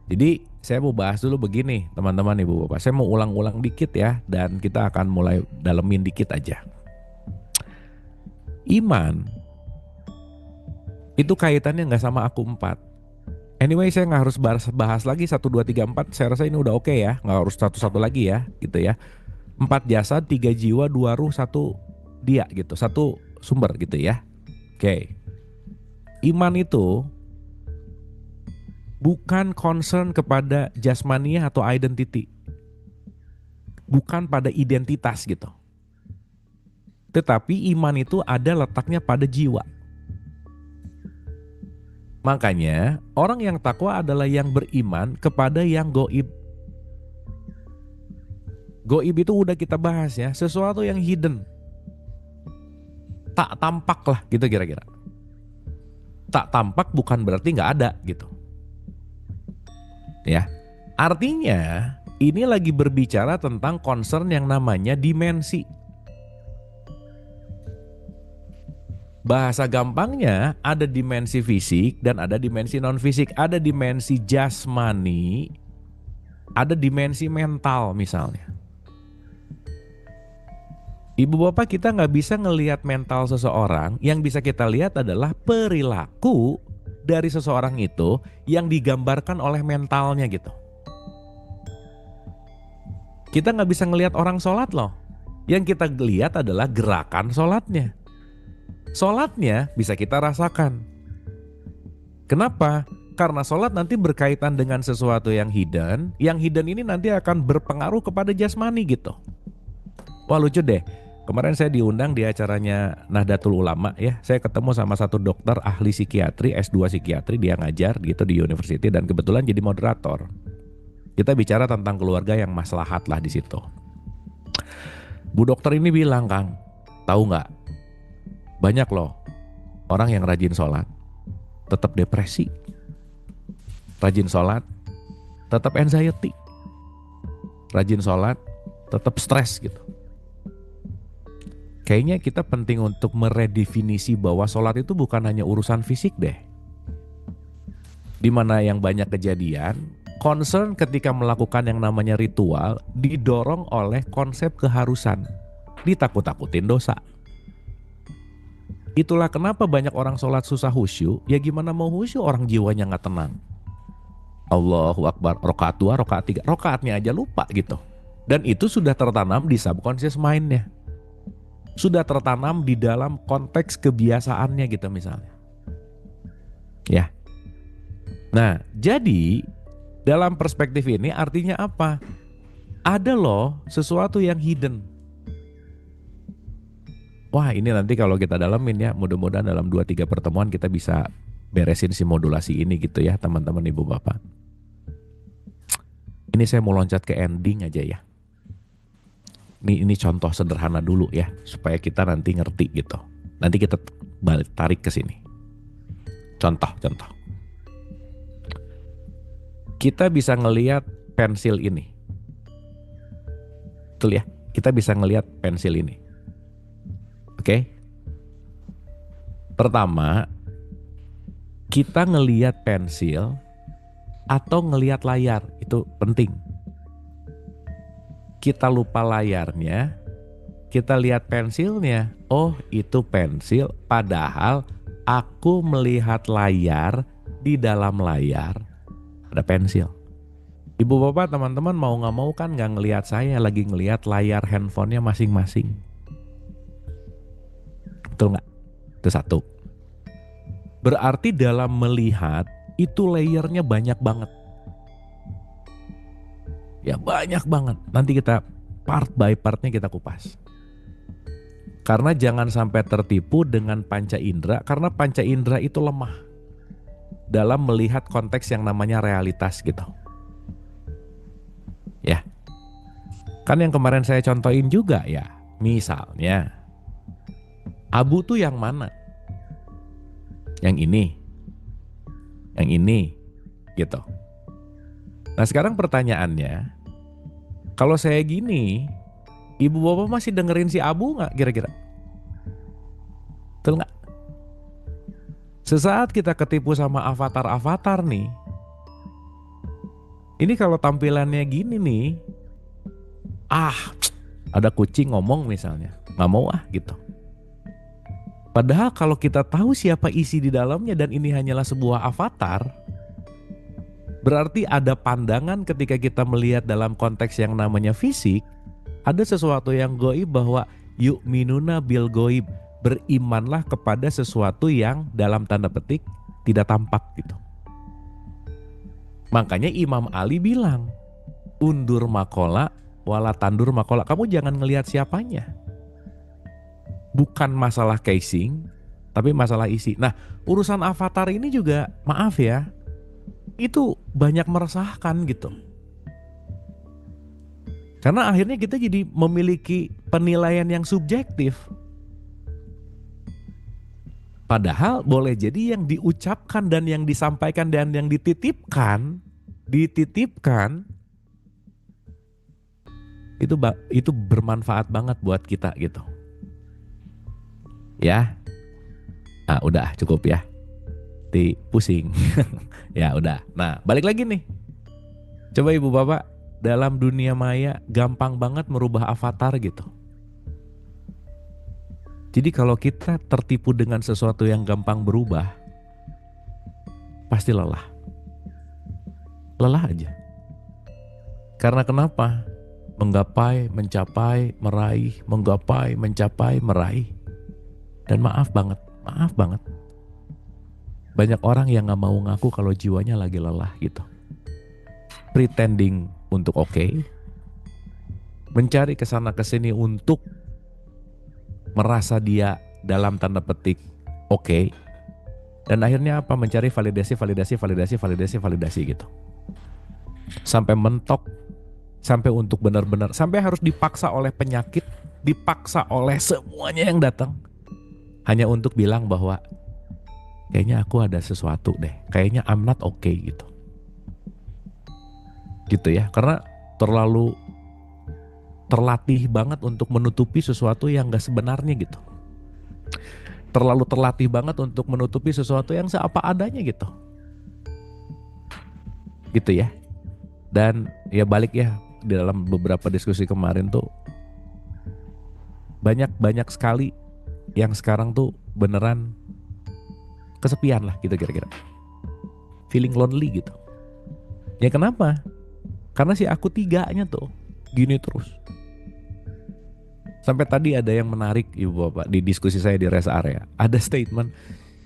jadi saya mau bahas dulu begini teman-teman ibu bapak. Saya mau ulang-ulang dikit ya, dan kita akan mulai dalemin dikit aja. Iman itu kaitannya nggak sama aku 4. Anyway, saya nggak harus bahas lagi 1, 2, 3, 4. Saya rasa ini udah oke ya, nggak harus satu-satu lagi ya, gitu ya. 4 jasad, 3 jiwa, 2 ruh, 1 dia gitu, 1 sumber gitu ya. Oke. Iman itu bukan concern kepada jasmania atau identity. Bukan pada identitas gitu. Tetapi iman itu ada letaknya pada jiwa. Makanya orang yang takwa adalah yang beriman kepada yang goib. Goib itu udah kita bahas ya, sesuatu yang hidden. Tak tampak lah gitu kira-kira. Tak tampak bukan berarti nggak ada gitu. Ya, artinya ini lagi berbicara tentang concern yang namanya dimensi. Bahasa gampangnya ada dimensi fisik dan ada dimensi non fisik. Ada dimensi jasmani, ada dimensi mental misalnya. Ibu bapak, kita nggak bisa ngelihat mental seseorang. Yang bisa kita lihat adalah perilaku dari seseorang itu yang digambarkan oleh mentalnya gitu. Kita nggak bisa ngelihat orang sholat loh. Yang kita lihat adalah gerakan sholatnya. Sholatnya bisa kita rasakan. Kenapa? Karena sholat nanti berkaitan dengan sesuatu yang hidden. Yang hidden ini nanti akan berpengaruh kepada jasmani gitu. Wah, lucu deh. Kemarin saya diundang di acaranya Nahdlatul Ulama ya. Saya ketemu sama satu dokter ahli psikiatri, S2 psikiatri, dia ngajar gitu di university dan kebetulan jadi moderator. Kita bicara tentang keluarga yang maslahat lah di situ. Bu dokter ini bilang, Kang, tahu nggak? Banyak loh orang yang rajin sholat tetap depresi, rajin sholat tetap anxiety, rajin sholat tetap stres gitu. Kayaknya kita penting untuk meredefinisi bahwa sholat itu bukan hanya urusan fisik deh. Dimana yang banyak kejadian, concern ketika melakukan yang namanya ritual didorong oleh konsep keharusan. Ditakut-takutin dosa. Itulah kenapa banyak orang sholat susah khusyuk. Ya gimana mau khusyuk orang jiwanya gak tenang. Allahu Akbar, rakaat 2, rakaat 3, rakaatnya aja lupa gitu. Dan itu sudah tertanam di subconscious mind-nya. Sudah tertanam di dalam konteks kebiasaannya gitu misalnya. Ya. Nah, jadi dalam perspektif ini artinya apa? Ada loh sesuatu yang hidden. Wah, ini nanti kalau kita dalamin ya, mudah-mudahan dalam 2-3 pertemuan kita bisa beresin si modulasi ini gitu ya teman-teman ibu bapak. Ini saya mau loncat ke ending aja ya. Ini contoh sederhana dulu ya, supaya kita nanti ngerti gitu. Nanti kita balik tarik ke sini. Contoh. Kita bisa ngelihat pensil ini. Betul ya? Kita bisa ngelihat pensil ini. Oke? Pertama, kita ngelihat pensil atau ngelihat layar, itu penting. Kita lupa layarnya, kita lihat pensilnya. Oh, itu pensil, padahal aku melihat layar, di dalam layar ada pensil. Ibu bapak teman-teman mau gak mau kan gak ngelihat saya lagi ngelihat layar handphonenya masing-masing. Betul gak? Itu satu. Berarti dalam melihat itu layernya banyak banget. Ya banyak banget. Nanti kita part by partnya kita kupas. Karena jangan sampai tertipu dengan panca indera. Karena panca indera itu lemah dalam melihat konteks yang namanya realitas gitu. Ya. Kan yang kemarin saya contohin juga ya. Misalnya abu tuh yang mana? Yang ini. Yang ini gitu. Nah sekarang pertanyaannya, kalau saya gini, ibu bapak masih dengerin si abu gak kira-kira? Betul gak? Sesaat kita ketipu sama avatar-avatar nih, Ini kalau tampilannya gini nih, ada kucing ngomong misalnya, nggak mau gitu. Padahal kalau kita tahu siapa isi di dalamnya dan ini hanyalah sebuah avatar, berarti ada pandangan ketika kita melihat dalam konteks yang namanya fisik, ada sesuatu yang goib bahwa yu'minuna bil goib, berimanlah kepada sesuatu yang dalam tanda petik tidak tampak gitu. Makanya Imam Ali bilang, undur makola wala tandur makola, kamu jangan ngelihat siapanya. Bukan masalah casing, tapi masalah isi. Nah, urusan avatar ini juga, maaf ya, itu banyak meresahkan gitu. Karena akhirnya kita jadi memiliki penilaian yang subjektif. Padahal boleh jadi yang diucapkan dan yang disampaikan dan yang dititipkan itu bermanfaat banget buat kita gitu. Ya, udah cukup ya, pusing. Ya udah. Nah balik lagi nih, coba ibu bapak, dalam dunia maya gampang banget merubah avatar gitu. Jadi kalau kita tertipu dengan sesuatu yang gampang berubah, pasti lelah aja. Karena kenapa? Menggapai, mencapai, meraih, menggapai, mencapai, meraih. Dan maaf banget, banyak orang yang gak mau ngaku kalau jiwanya lagi lelah gitu. Pretending untuk oke, mencari kesana kesini untuk merasa dia dalam tanda petik oke. Dan akhirnya apa? Mencari validasi gitu. Sampai mentok, sampai untuk benar-benar, sampai harus dipaksa oleh penyakit, dipaksa oleh semuanya yang datang, hanya untuk bilang bahwa kayaknya aku ada sesuatu deh, kayaknya I'm not okay gitu. Gitu ya, karena terlalu terlatih banget untuk menutupi sesuatu yang gak sebenarnya gitu. Terlalu terlatih banget untuk menutupi sesuatu yang seapa adanya gitu. Gitu ya. Dan ya balik ya, di dalam beberapa diskusi kemarin tuh banyak sekali yang sekarang tuh beneran kesepian lah gitu kira-kira. Feeling lonely gitu. Ya kenapa? Karena si aku tiganya tuh gini terus. Sampai tadi ada yang menarik ibu bapak di diskusi saya di rest area. Ada statement,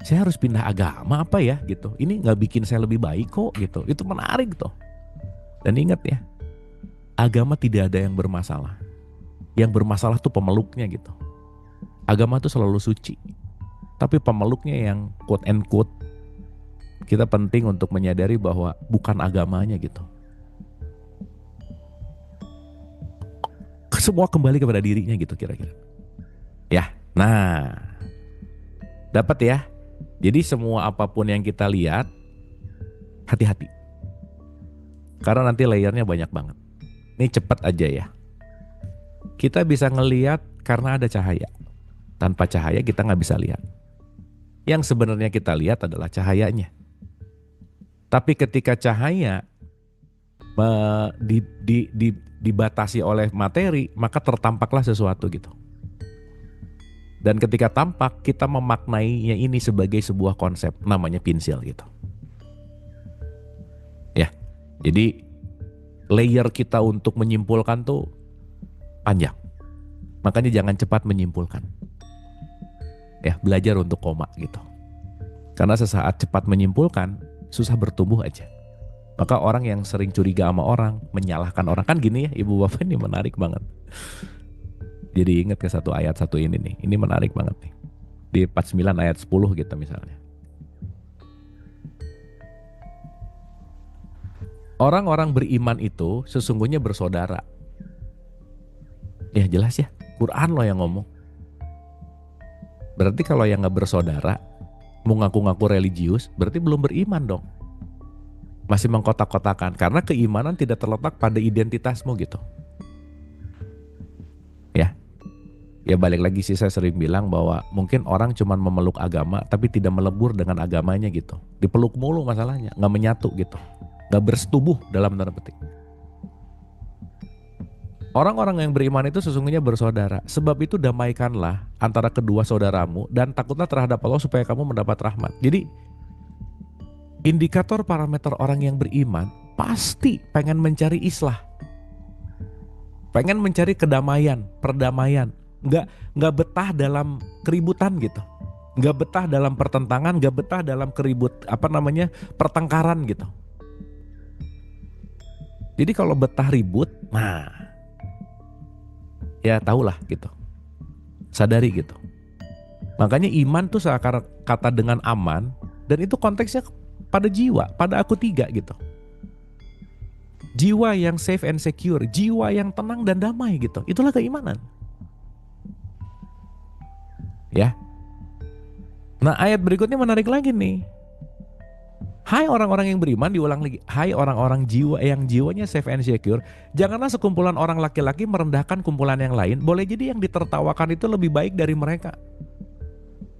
saya harus pindah agama apa ya gitu. Ini gak bikin saya lebih baik kok gitu. Itu menarik tuh. Dan ingat ya, agama tidak ada yang bermasalah. Yang bermasalah tuh pemeluknya gitu. Agama tuh selalu suci. Tapi pemeluknya yang quote and quote, kita penting untuk menyadari bahwa bukan agamanya gitu. Semua kembali kepada dirinya gitu kira-kira. Ya, nah, dapat ya. Jadi semua apapun yang kita lihat, hati-hati. Karena nanti layernya banyak banget. Ini cepat aja ya. Kita bisa ngelihat karena ada cahaya. Tanpa cahaya kita nggak bisa lihat. Yang sebenarnya kita lihat adalah cahayanya. Tapi ketika cahaya dibatasi oleh materi, maka tertampaklah sesuatu gitu. Dan ketika tampak, kita memaknainya ini sebagai sebuah konsep, namanya pensil gitu. Ya, jadi layer kita untuk menyimpulkan tuh panjang. Makanya jangan cepat menyimpulkan. Ya, belajar untuk koma gitu. Karena sesaat cepat menyimpulkan, susah bertumbuh aja. Maka orang yang sering curiga sama orang, menyalahkan orang, kan gini ya ibu bapak, ini menarik banget. Jadi ingat ke satu ayat satu ini nih, ini menarik banget nih. Di 49 ayat 10 gitu misalnya. Orang-orang beriman itu sesungguhnya bersaudara. Ya jelas ya, Quran loh yang ngomong. Berarti kalau yang gak bersaudara, mau ngaku-ngaku religius, berarti belum beriman dong. Masih mengkotak-kotakan, karena keimanan tidak terletak pada identitasmu gitu. Ya balik lagi sih, saya sering bilang bahwa mungkin orang cuma memeluk agama tapi tidak melebur dengan agamanya gitu. Dipeluk mulu masalahnya, gak menyatu gitu. gak bersetubuh dalam tanda petik. Orang-orang yang beriman itu sesungguhnya bersaudara. Sebab itu damaikanlah antara kedua saudaramu dan takutlah terhadap Allah supaya kamu mendapat rahmat. Jadi indikator parameter orang yang beriman pasti pengen mencari islah, pengen mencari kedamaian, perdamaian. Nggak betah dalam keributan gitu, nggak betah dalam pertentangan, nggak betah dalam pertengkaran gitu. Jadi kalau betah ribut, nah ya tahulah gitu, sadari gitu. Makanya iman tuh seakar kata dengan aman, dan itu konteksnya pada jiwa, pada aku tiga gitu. Jiwa yang safe and secure, jiwa yang tenang dan damai gitu. Itulah keimanan. Ya. Nah, ayat berikutnya menarik lagi nih. Hai orang-orang yang beriman, diulang lagi. Hai orang-orang jiwa yang jiwanya safe and secure, janganlah sekumpulan orang laki-laki merendahkan kumpulan yang lain. Boleh jadi yang ditertawakan itu lebih baik dari mereka.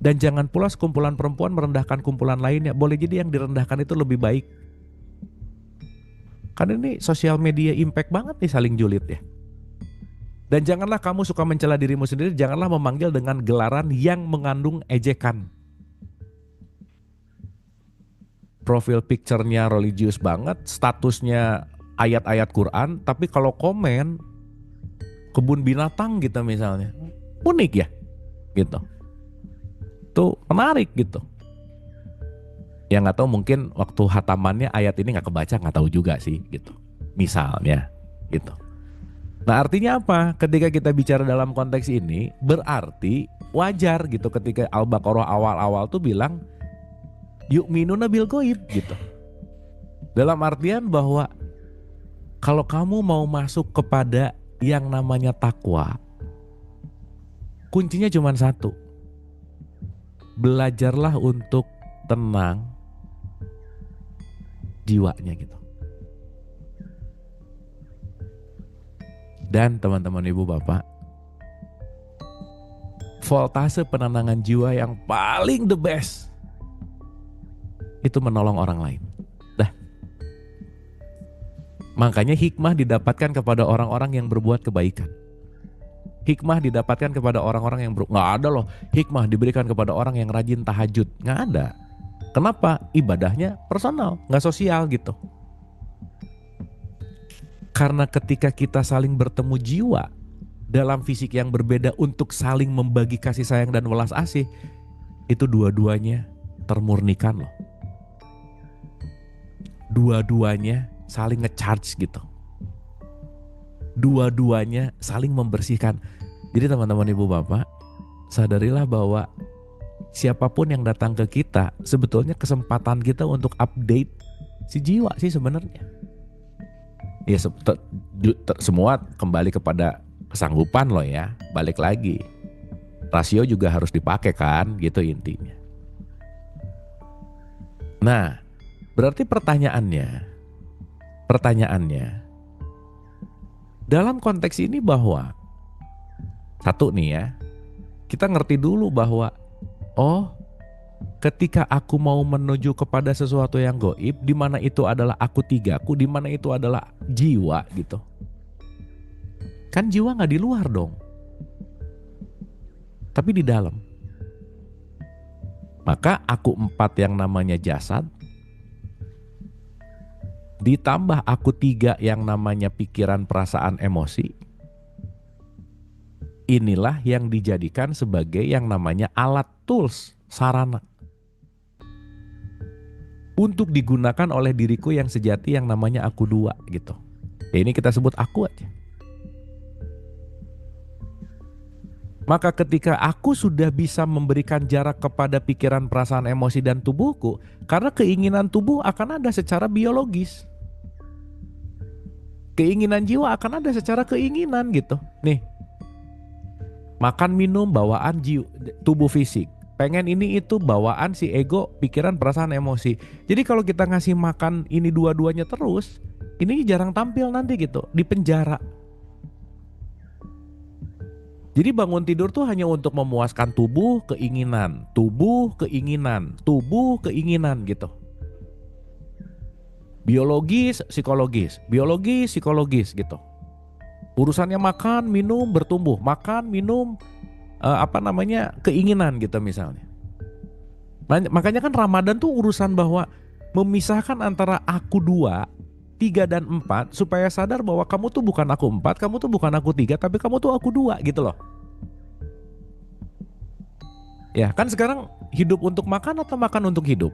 Dan jangan pula sekumpulan perempuan merendahkan kumpulan lainnya. Boleh jadi yang direndahkan itu lebih baik. Karena ini sosial media impact banget nih, saling julid ya. Dan janganlah kamu suka mencela dirimu sendiri, janganlah memanggil dengan gelaran yang mengandung ejekan. Profil picture-nya religius banget, statusnya ayat-ayat Quran, tapi kalau komen kebun binatang gitu misalnya, unik ya gitu. Tuh menarik gitu. Ya nggak tahu, mungkin waktu hatamannya ayat ini nggak kebaca, nggak tahu juga sih gitu. Misalnya gitu. Nah artinya apa? Ketika kita bicara dalam konteks ini, berarti wajar gitu ketika Al-Baqarah awal-awal tuh bilang yu'minuna bil ghaib gitu. Dalam artian bahwa kalau kamu mau masuk kepada yang namanya takwa, kuncinya cuma satu. Belajarlah untuk tenang jiwanya gitu. Dan teman-teman ibu bapak, voltase penenangan jiwa yang paling the best itu menolong orang lain. Dah. Makanya hikmah didapatkan kepada orang-orang yang berbuat kebaikan. Hikmah didapatkan kepada orang-orang yang nggak ada loh hikmah diberikan kepada orang yang rajin tahajud. Nggak ada. Kenapa? Ibadahnya personal, nggak sosial gitu. Karena ketika kita saling bertemu jiwa dalam fisik yang berbeda untuk saling membagi kasih sayang dan welas asih, itu dua-duanya termurnikan loh. Dua-duanya saling ngecharge gitu. Dua-duanya saling membersihkan. Jadi teman-teman ibu bapak, sadarilah bahwa siapapun yang datang ke kita, sebetulnya kesempatan kita untuk update si jiwa sih sebenarnya. Ya semua kembali kepada kesanggupan loh ya, balik lagi. Rasio juga harus dipakai kan, gitu intinya. Nah, berarti pertanyaannya, dalam konteks ini bahwa satu nih ya, kita ngerti dulu bahwa ketika aku mau menuju kepada sesuatu yang gaib, di mana itu adalah aku tigaku, di mana itu adalah jiwa gitu. Kan jiwa nggak di luar dong, tapi di dalam. Maka aku empat yang namanya jasad, ditambah aku tiga yang namanya pikiran, perasaan, emosi. Inilah yang dijadikan sebagai yang namanya alat, tools, sarana untuk digunakan oleh diriku yang sejati yang namanya aku dua gitu. Ya ini kita sebut aku aja. Maka ketika aku sudah bisa memberikan jarak kepada pikiran, perasaan, emosi dan tubuhku, karena keinginan tubuh akan ada secara biologis. Keinginan jiwa akan ada secara keinginan gitu. Nih, makan minum bawaan tubuh fisik. Pengen ini itu bawaan si ego, pikiran, perasaan, emosi. Jadi kalau kita ngasih makan ini dua-duanya terus, ini jarang tampil nanti gitu, di penjara. Jadi bangun tidur tuh hanya untuk memuaskan tubuh, keinginan, tubuh, keinginan, tubuh, keinginan gitu. Biologis, psikologis gitu. Urusannya makan, minum, bertumbuh, makan, minum, keinginan gitu misalnya. Makanya kan Ramadan tuh urusan bahwa memisahkan antara aku 2, 3 dan 4 supaya sadar bahwa kamu tuh bukan aku 4, kamu tuh bukan aku 3, tapi kamu tuh aku 2 gitu loh. Ya kan sekarang hidup untuk makan atau makan untuk hidup?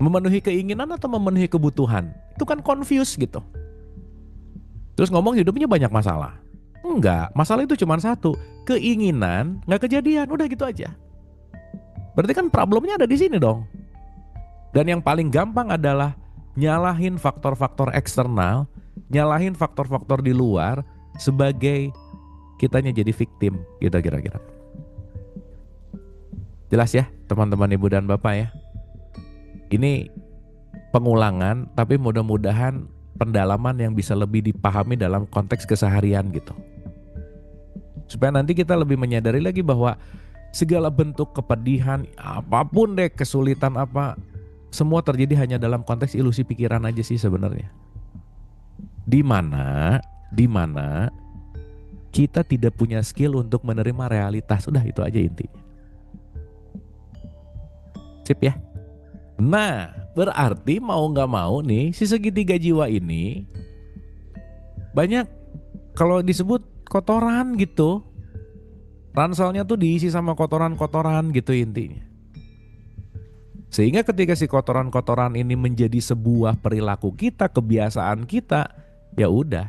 Memenuhi keinginan atau memenuhi kebutuhan? Itu kan confused gitu. Terus ngomong hidupnya banyak masalah. Enggak, masalah itu cuma satu. Keinginan nggak kejadian, udah gitu aja. Berarti kan problemnya ada di sini dong. Dan yang paling gampang adalah nyalahin faktor-faktor eksternal, nyalahin faktor-faktor di luar sebagai kitanya jadi victim gitu kira-kira. Jelas ya teman-teman ibu dan bapak ya. Ini pengulangan tapi mudah-mudahan pendalaman yang bisa lebih dipahami dalam konteks keseharian gitu. Supaya nanti kita lebih menyadari lagi bahwa segala bentuk kepedihan, apapun deh, kesulitan apa, semua terjadi hanya dalam konteks ilusi pikiran aja sih sebenarnya. Di mana kita tidak punya skill untuk menerima realitas. Udah itu aja intinya. Sip ya. Nah, berarti mau nggak mau nih si segitiga jiwa ini banyak kalau disebut kotoran gitu. Ranselnya tuh diisi sama kotoran-kotoran gitu intinya. Sehingga ketika si kotoran-kotoran ini menjadi sebuah perilaku kita, kebiasaan kita, ya udah.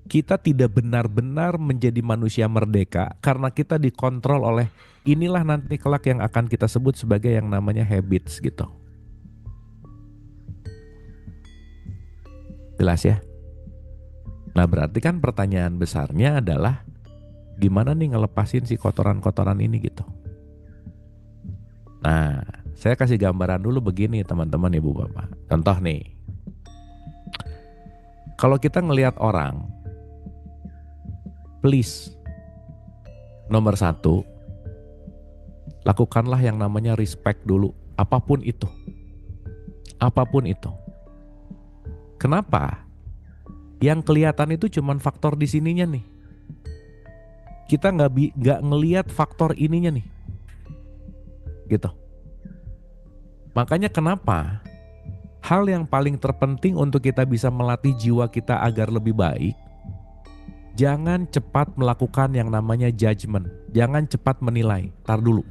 Kita tidak benar-benar menjadi manusia merdeka karena kita dikontrol oleh inilah nanti kelak yang akan kita sebut sebagai yang namanya habits gitu. Jelas ya? Nah berarti kan pertanyaan besarnya adalah gimana nih ngelepasin si kotoran-kotoran ini gitu. Nah saya kasih gambaran dulu begini teman-teman ibu bapak. Contoh nih, kalau kita ngelihat orang, please, nomor 1, lakukanlah yang namanya respect dulu, apapun itu. Apapun itu. Kenapa? Yang kelihatan itu cuman faktor di sininya nih. Kita nggak ngelihat faktor ininya nih, gitu. Makanya kenapa hal yang paling terpenting untuk kita bisa melatih jiwa kita agar lebih baik, jangan cepat melakukan yang namanya judgment. Jangan cepat menilai. Tar dulu.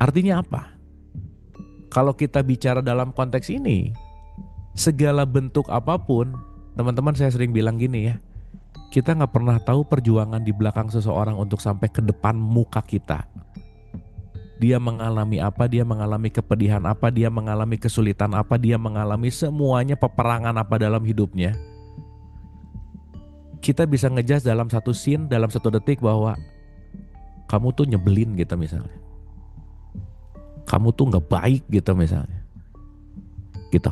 Artinya apa? Kalau kita bicara dalam konteks ini, segala bentuk apapun, teman-teman saya sering bilang gini ya, kita gak pernah tahu perjuangan di belakang seseorang untuk sampai ke depan muka kita. Dia mengalami apa, dia mengalami kepedihan apa, dia mengalami kesulitan apa, dia mengalami semuanya peperangan apa dalam hidupnya. Kita bisa ngejudge dalam satu scene, dalam satu detik bahwa kamu tuh nyebelin gitu misalnya. Kamu tuh gak baik gitu misalnya. Gitu.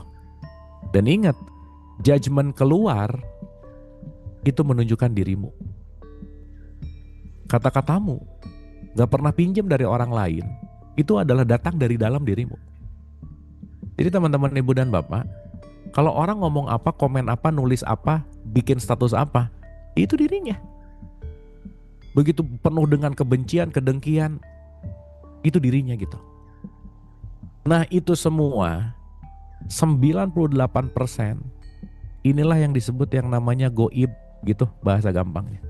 Dan ingat, judgment keluar itu menunjukkan dirimu. Kata-katamu gak pernah pinjam dari orang lain, itu adalah datang dari dalam dirimu. Jadi teman-teman ibu dan bapak, kalau orang ngomong apa, komen apa, nulis apa, bikin status apa, itu dirinya. Begitu penuh dengan kebencian, kedengkian, itu dirinya gitu. Nah itu semua 98% inilah yang disebut yang namanya goib gitu bahasa gampangnya.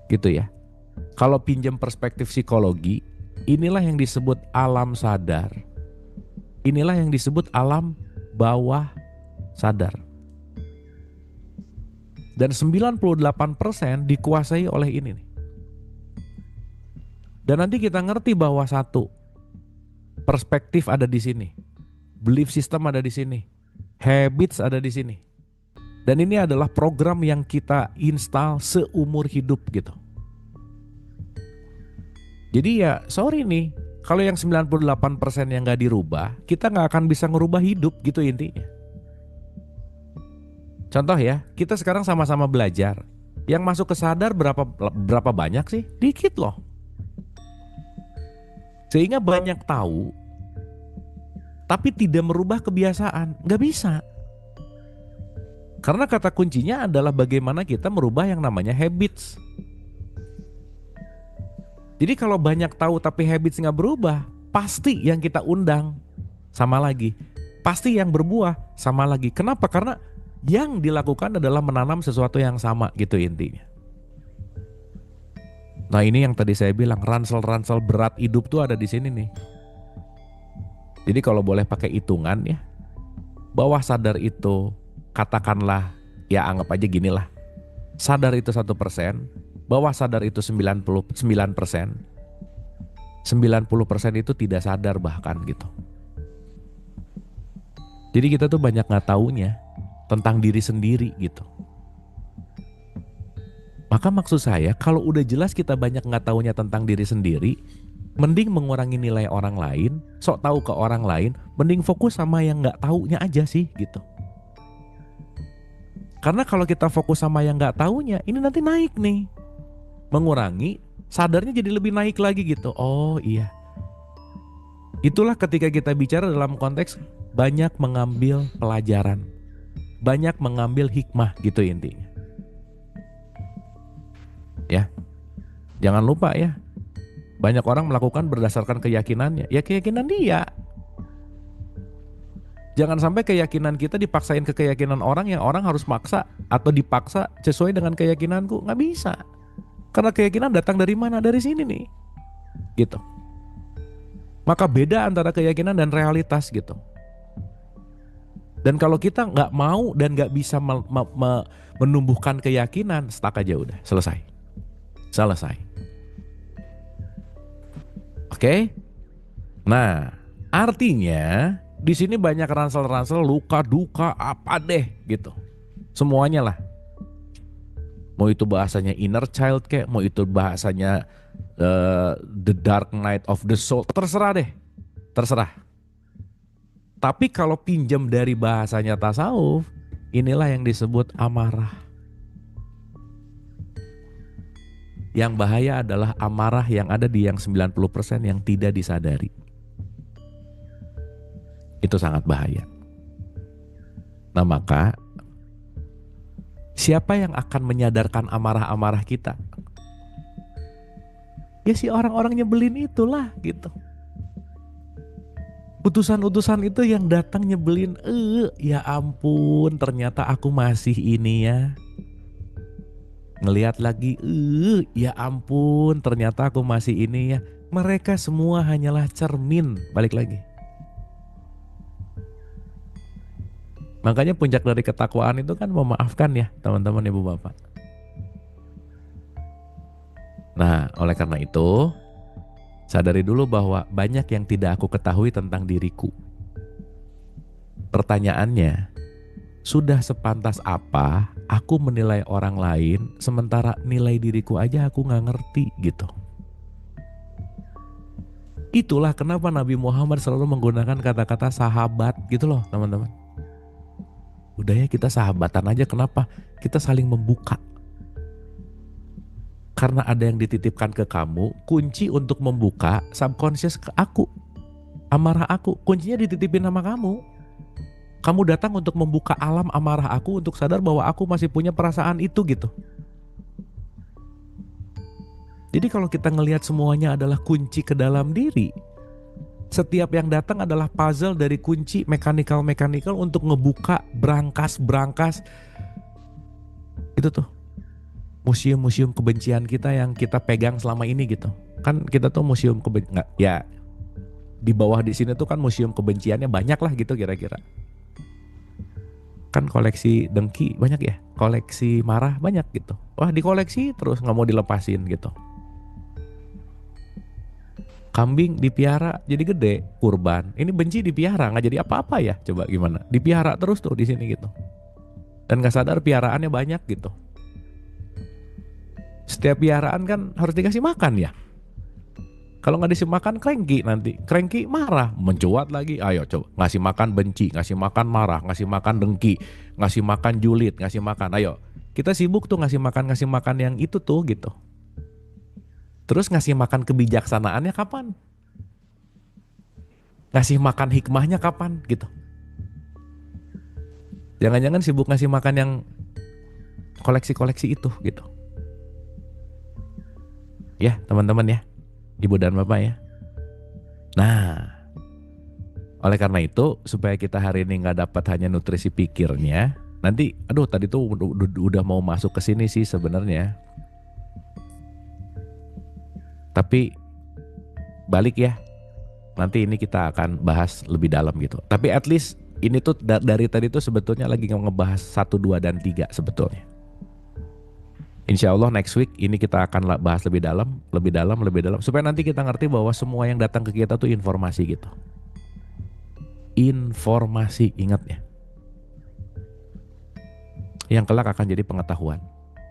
Gitu ya. Kalau pinjam perspektif psikologi, inilah yang disebut alam sadar. Inilah yang disebut alam bawah sadar. Dan 98% dikuasai oleh ini nih. Dan nanti kita ngerti bahwa satu, perspektif ada di sini, belief system ada di sini, habits ada di sini. Dan ini adalah program yang kita install seumur hidup gitu. Jadi ya sorry nih, kalau yang 98% yang gak dirubah, kita gak akan bisa ngerubah hidup gitu intinya. Contoh ya, kita sekarang sama-sama belajar. Yang masuk ke sadar berapa banyak sih? Dikit loh. Sehingga banyak tahu, tapi tidak merubah kebiasaan. Nggak bisa. Karena kata kuncinya adalah bagaimana kita merubah yang namanya habits. Jadi kalau banyak tahu tapi habits nggak berubah, pasti yang kita undang sama lagi. Pasti yang berbuah sama lagi. Kenapa? Karena yang dilakukan adalah menanam sesuatu yang sama gitu intinya. Nah ini yang tadi saya bilang, ransel-ransel berat hidup tuh ada di sini nih. Jadi kalau boleh pakai hitungan ya, bawah sadar itu katakanlah, ya anggap aja gini lah. Sadar itu 1%, bawah sadar itu 99%, 90% itu tidak sadar bahkan gitu. Jadi kita tuh banyak gak taunya tentang diri sendiri gitu. Maka maksud saya kalau udah jelas kita banyak gak taunya tentang diri sendiri, mending mengurangi nilai orang lain, sok tahu ke orang lain, mending fokus sama yang gak taunya aja sih gitu. Karena kalau kita fokus sama yang gak taunya, ini nanti naik nih. Mengurangi, sadarnya jadi lebih naik lagi gitu. Oh iya. Itulah ketika kita bicara dalam konteks banyak mengambil pelajaran, banyak mengambil hikmah gitu intinya. Ya, jangan lupa ya, banyak orang melakukan berdasarkan keyakinannya. Ya keyakinan dia. Jangan sampai keyakinan kita dipaksain ke keyakinan orang yang orang harus maksa atau dipaksa sesuai dengan keyakinanku. Nggak bisa. Karena keyakinan datang dari mana? Dari sini nih. Gitu. Maka beda antara keyakinan dan realitas gitu. Dan kalau kita nggak mau dan nggak bisa menumbuhkan keyakinan, stuck aja udah, selesai. Oke? Nah, artinya di sini banyak ransel-ransel, luka, duka, apa deh gitu. Semuanya lah. Mau itu bahasanya inner child kayak, mau itu bahasanya the dark night of the soul, terserah deh. Terserah. Tapi kalau pinjam dari bahasanya tasawuf, inilah yang disebut amarah. Yang bahaya adalah amarah yang ada di yang 90% yang tidak disadari. Itu sangat bahaya. Nah maka, siapa yang akan menyadarkan amarah-amarah kita? Ya si orang-orang nyebelin itulah gitu. Utusan-utusan itu yang datang nyebelin, ya ampun ternyata aku masih ini ya. Ngelihat lagi, ya ampun ternyata aku masih ini ya. Mereka semua hanyalah cermin, balik lagi. Makanya puncak dari ketakwaan itu kan memaafkan ya teman-teman ibu bapak. Nah oleh karena itu, sadari dulu bahwa banyak yang tidak aku ketahui tentang diriku. Pertanyaannya, sudah sepantas apa aku menilai orang lain sementara nilai diriku aja aku gak ngerti gitu. Itulah kenapa Nabi Muhammad selalu menggunakan kata-kata sahabat gitu loh teman-teman. Udah ya kita sahabatan aja, kenapa? Kita saling membuka. Karena ada yang dititipkan ke kamu, kunci untuk membuka subconscious ke aku. Amarah aku, kuncinya dititipin sama kamu. Kamu datang untuk membuka alam amarah aku untuk sadar bahwa aku masih punya perasaan itu gitu. Jadi kalau kita ngelihat semuanya adalah kunci ke dalam diri, setiap yang datang adalah puzzle dari kunci mechanical untuk ngebuka brankas itu tuh. Museum-museum kebencian kita yang kita pegang selama ini gitu. Kan kita tuh museum kebencian, ya di bawah di sini tuh kan museum kebenciannya banyak lah gitu kira-kira. Kan koleksi dengki banyak ya, koleksi marah banyak gitu. Wah dikoleksi terus nggak mau dilepasin gitu. Kambing dipiara jadi gede, kurban. Ini benci dipiara nggak jadi apa-apa ya, coba gimana? Dipiara terus tuh di sini gitu. Dan nggak sadar piaraannya banyak gitu. Setiap piaraan kan harus dikasih makan ya. Kalau nggak dikasih makan cranky nanti. Cranky marah, mencuat lagi. Ayo coba ngasih makan benci, ngasih makan marah, ngasih makan dengki, ngasih makan julid, ngasih makan. Ayo kita sibuk tuh ngasih makan yang itu tuh gitu. Terus ngasih makan kebijaksanaannya kapan? ngasih makan hikmahnya kapan gitu. Jangan-jangan sibuk ngasih makan yang koleksi-koleksi itu gitu. Ya teman-teman ya, ibu dan bapak ya. Nah, oleh karena itu supaya kita hari ini nggak dapat hanya nutrisi pikirnya, nanti tadi tuh udah mau masuk ke sini sih sebenarnya. Tapi balik ya, nanti ini kita akan bahas lebih dalam gitu. Tapi at least ini tuh dari tadi tuh sebetulnya lagi ngebahas 1, 2, dan 3 sebetulnya. Insya Allah next week ini kita akan bahas lebih dalam, supaya nanti kita ngerti bahwa semua yang datang ke kita tuh informasi gitu. Informasi, ingat ya. Yang kelak akan jadi pengetahuan.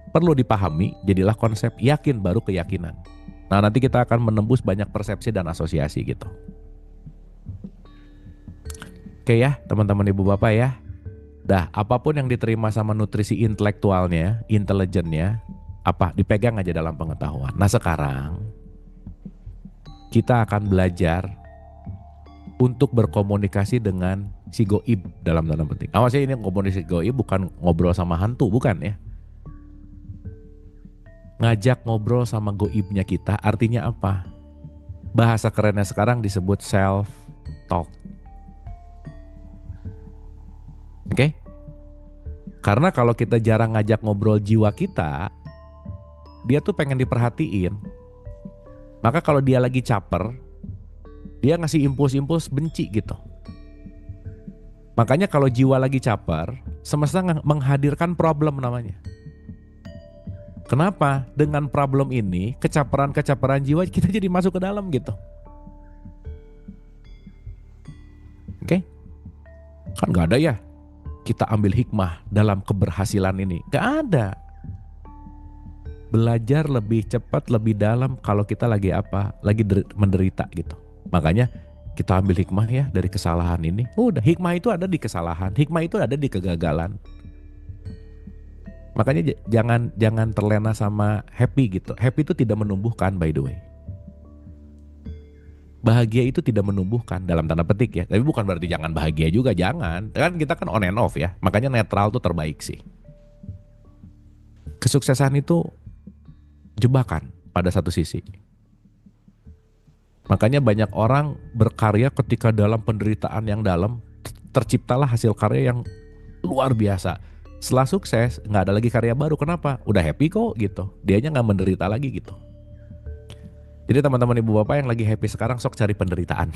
Perlu dipahami, jadilah konsep, yakin baru keyakinan. Nah nanti kita akan menembus banyak persepsi dan asosiasi gitu. Oke ya teman-teman ibu bapak ya. Dah, apapun yang diterima sama nutrisi intelektualnya, intelijennya, dipegang aja dalam pengetahuan. Nah sekarang kita akan belajar untuk berkomunikasi dengan si goib dalam tanda petik. Maksudnya ini komunikasi goib bukan ngobrol sama hantu, bukan ya. Ngajak ngobrol sama goibnya kita artinya apa? Bahasa kerennya sekarang disebut self talk. Oke? Karena kalau kita jarang ngajak ngobrol jiwa kita, dia tuh pengen diperhatiin. Maka kalau dia lagi caper, dia ngasih impuls-impuls benci gitu. Makanya kalau jiwa lagi caper, semesta menghadirkan problem namanya. Kenapa? Dengan problem ini, kecaperan-kecaperan jiwa kita jadi masuk ke dalam gitu. Oke? Kan gak ada ya kita ambil hikmah dalam keberhasilan ini. Gak ada. Belajar lebih cepat, lebih dalam kalau kita lagi lagi menderita gitu. Makanya kita ambil hikmah ya dari kesalahan ini. Udah, hikmah itu ada di kesalahan, hikmah itu ada di kegagalan. Makanya jangan terlena sama happy gitu. Happy itu tidak menumbuhkan, by the way. Bahagia itu tidak menumbuhkan dalam tanda petik ya. Tapi bukan berarti jangan bahagia juga, jangan. Kan kita kan on and off ya. Makanya netral tuh terbaik sih. Kesuksesan itu jebakan pada satu sisi. Makanya banyak orang berkarya ketika dalam penderitaan yang dalam, terciptalah hasil karya yang luar biasa. Setelah sukses nggak ada lagi karya baru. Kenapa? Udah happy kok gitu. Dianya nggak menderita lagi gitu. Jadi teman-teman ibu bapak yang lagi happy sekarang sok cari penderitaan.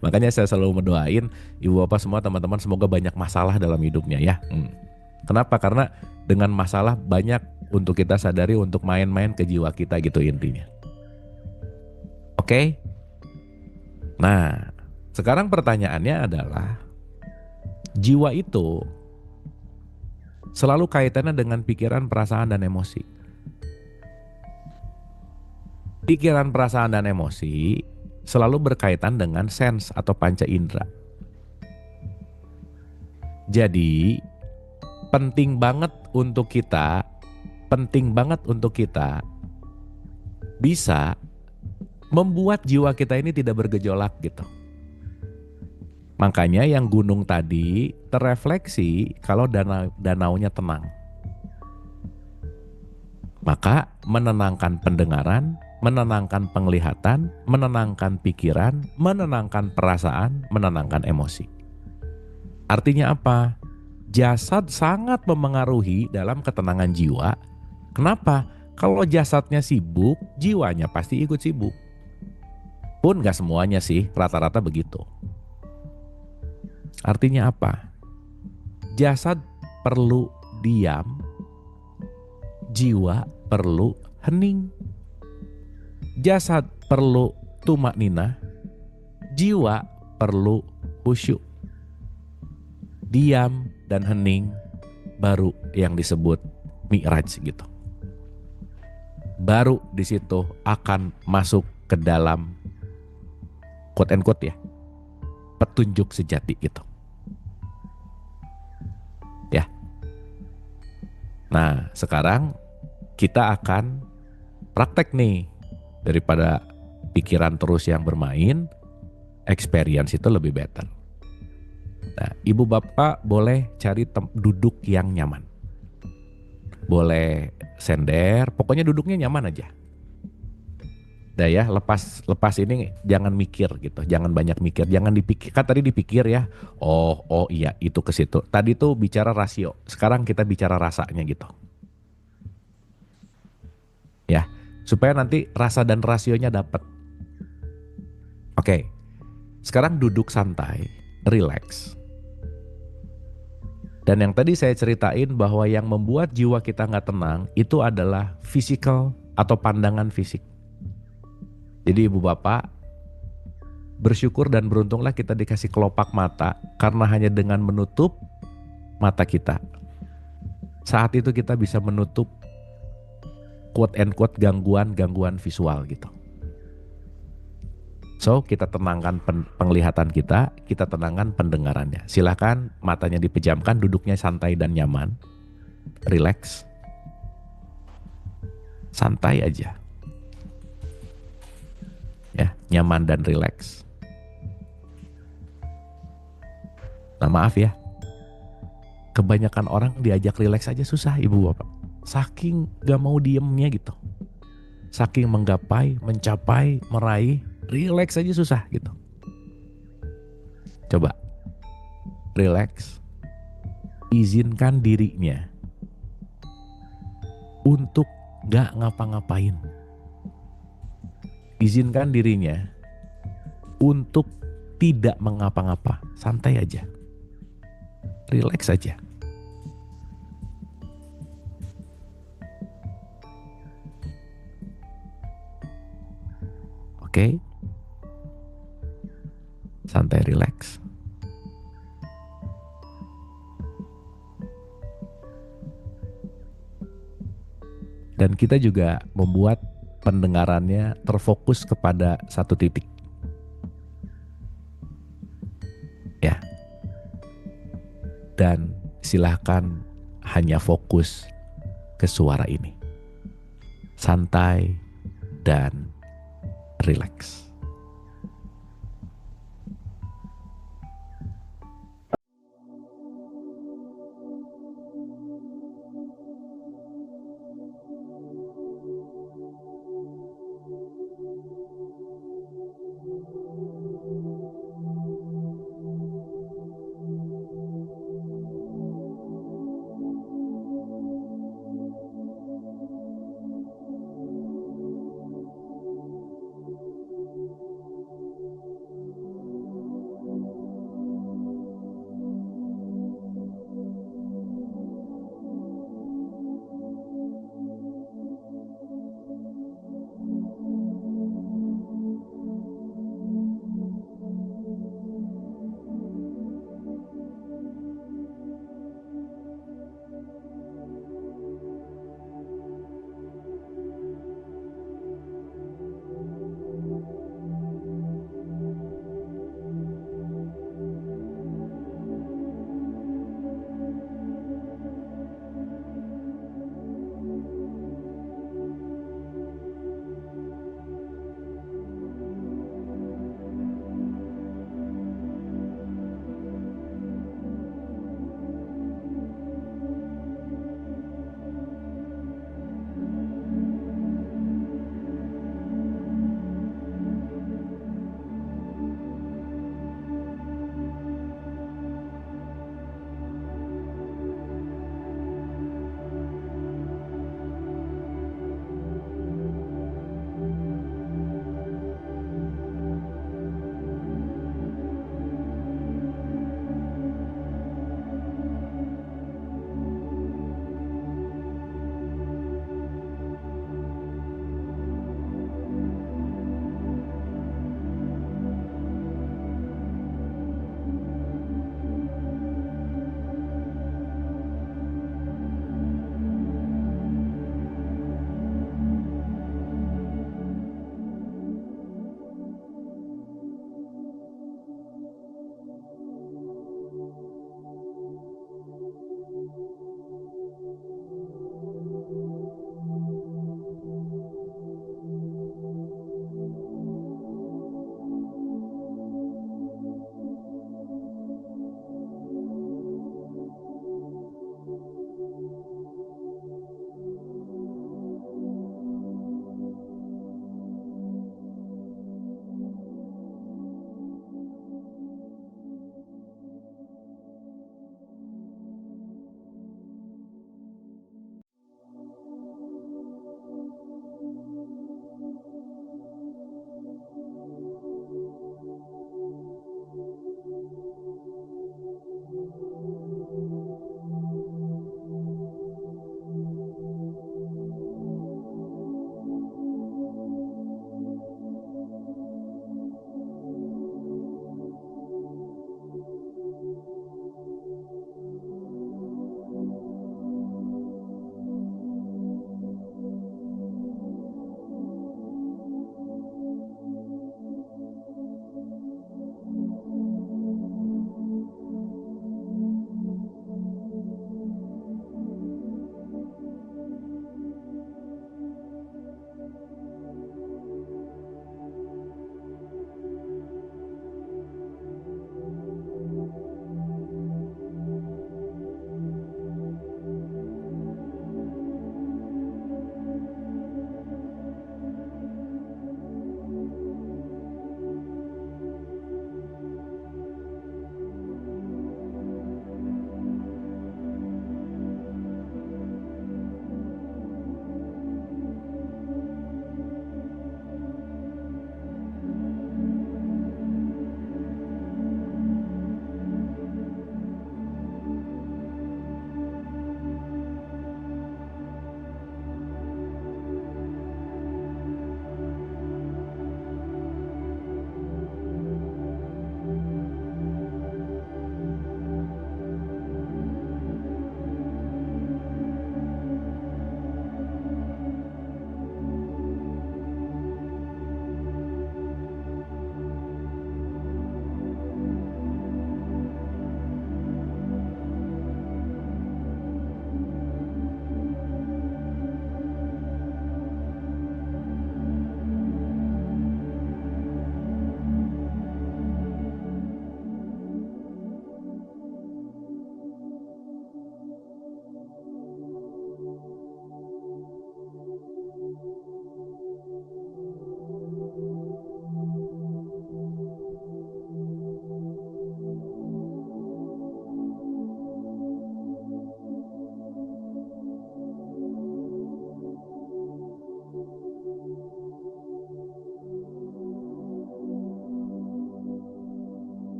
Makanya saya selalu mendoain ibu bapak semua teman-teman semoga banyak masalah dalam hidupnya ya. Kenapa? Karena dengan masalah banyak untuk kita sadari untuk main-main ke jiwa kita gitu intinya. Oke? Nah, sekarang pertanyaannya adalah jiwa itu selalu kaitannya dengan pikiran, perasaan, dan emosi. Pikiran, perasaan, dan emosi selalu berkaitan dengan sense atau panca indera. Jadi penting banget untuk kita bisa membuat jiwa kita ini tidak bergejolak gitu. Makanya yang gunung tadi terrefleksi kalau danaunya tenang. Maka menenangkan pendengaran, menenangkan penglihatan, menenangkan pikiran, menenangkan perasaan, menenangkan emosi. Artinya apa? Jasad sangat memengaruhi dalam ketenangan jiwa. Kenapa? Kalau jasadnya sibuk, jiwanya pasti ikut sibuk. Pun gak semuanya sih, rata-rata begitu. Artinya apa? Jasad perlu diam, jiwa perlu hening. Jasad perlu tumakninah, jiwa perlu khusyuk. Diam dan hening baru yang disebut mi'raj gitu. Baru di situ akan masuk ke dalam quote and quote ya, petunjuk sejati gitu. Ya. Nah, sekarang kita akan praktek nih. Daripada pikiran terus yang bermain, experience itu lebih better. Nah, ibu bapak boleh cari duduk yang nyaman. Boleh sender, pokoknya duduknya nyaman aja. Dah ya, lepas ini jangan mikir gitu, jangan banyak mikir, jangan dipikir. Kan tadi dipikir ya, oh iya itu ke situ. Tadi tuh bicara rasio, sekarang kita bicara rasanya gitu. Ya, supaya nanti rasa dan rasionya dapat. Oke, sekarang duduk santai, relax. Dan yang tadi saya ceritain bahwa yang membuat jiwa kita nggak tenang itu adalah physical atau pandangan fisik. Jadi ibu bapak bersyukur dan beruntunglah kita dikasih kelopak mata karena hanya dengan menutup mata kita. Saat itu kita bisa menutup quote and quote gangguan visual gitu. So, kita tenangkan penglihatan kita tenangkan pendengarannya. Silakan matanya dipejamkan, duduknya santai dan nyaman. Relax. Santai aja. Ya, nyaman dan relax. Nah, maaf ya. Kebanyakan orang diajak relax aja susah, Ibu Bapak. Saking gak mau diemnya gitu. Saking menggapai, mencapai, meraih, relax aja susah gitu. Coba relax, izinkan dirinya untuk gak ngapa-ngapain. Izinkan dirinya untuk tidak mengapa-ngapa, santai aja, relax aja. Oke? Santai, relax. Dan kita juga membuat pendengarannya terfokus kepada satu titik. Ya. Dan silahkan hanya fokus ke suara ini. Santai dan relax.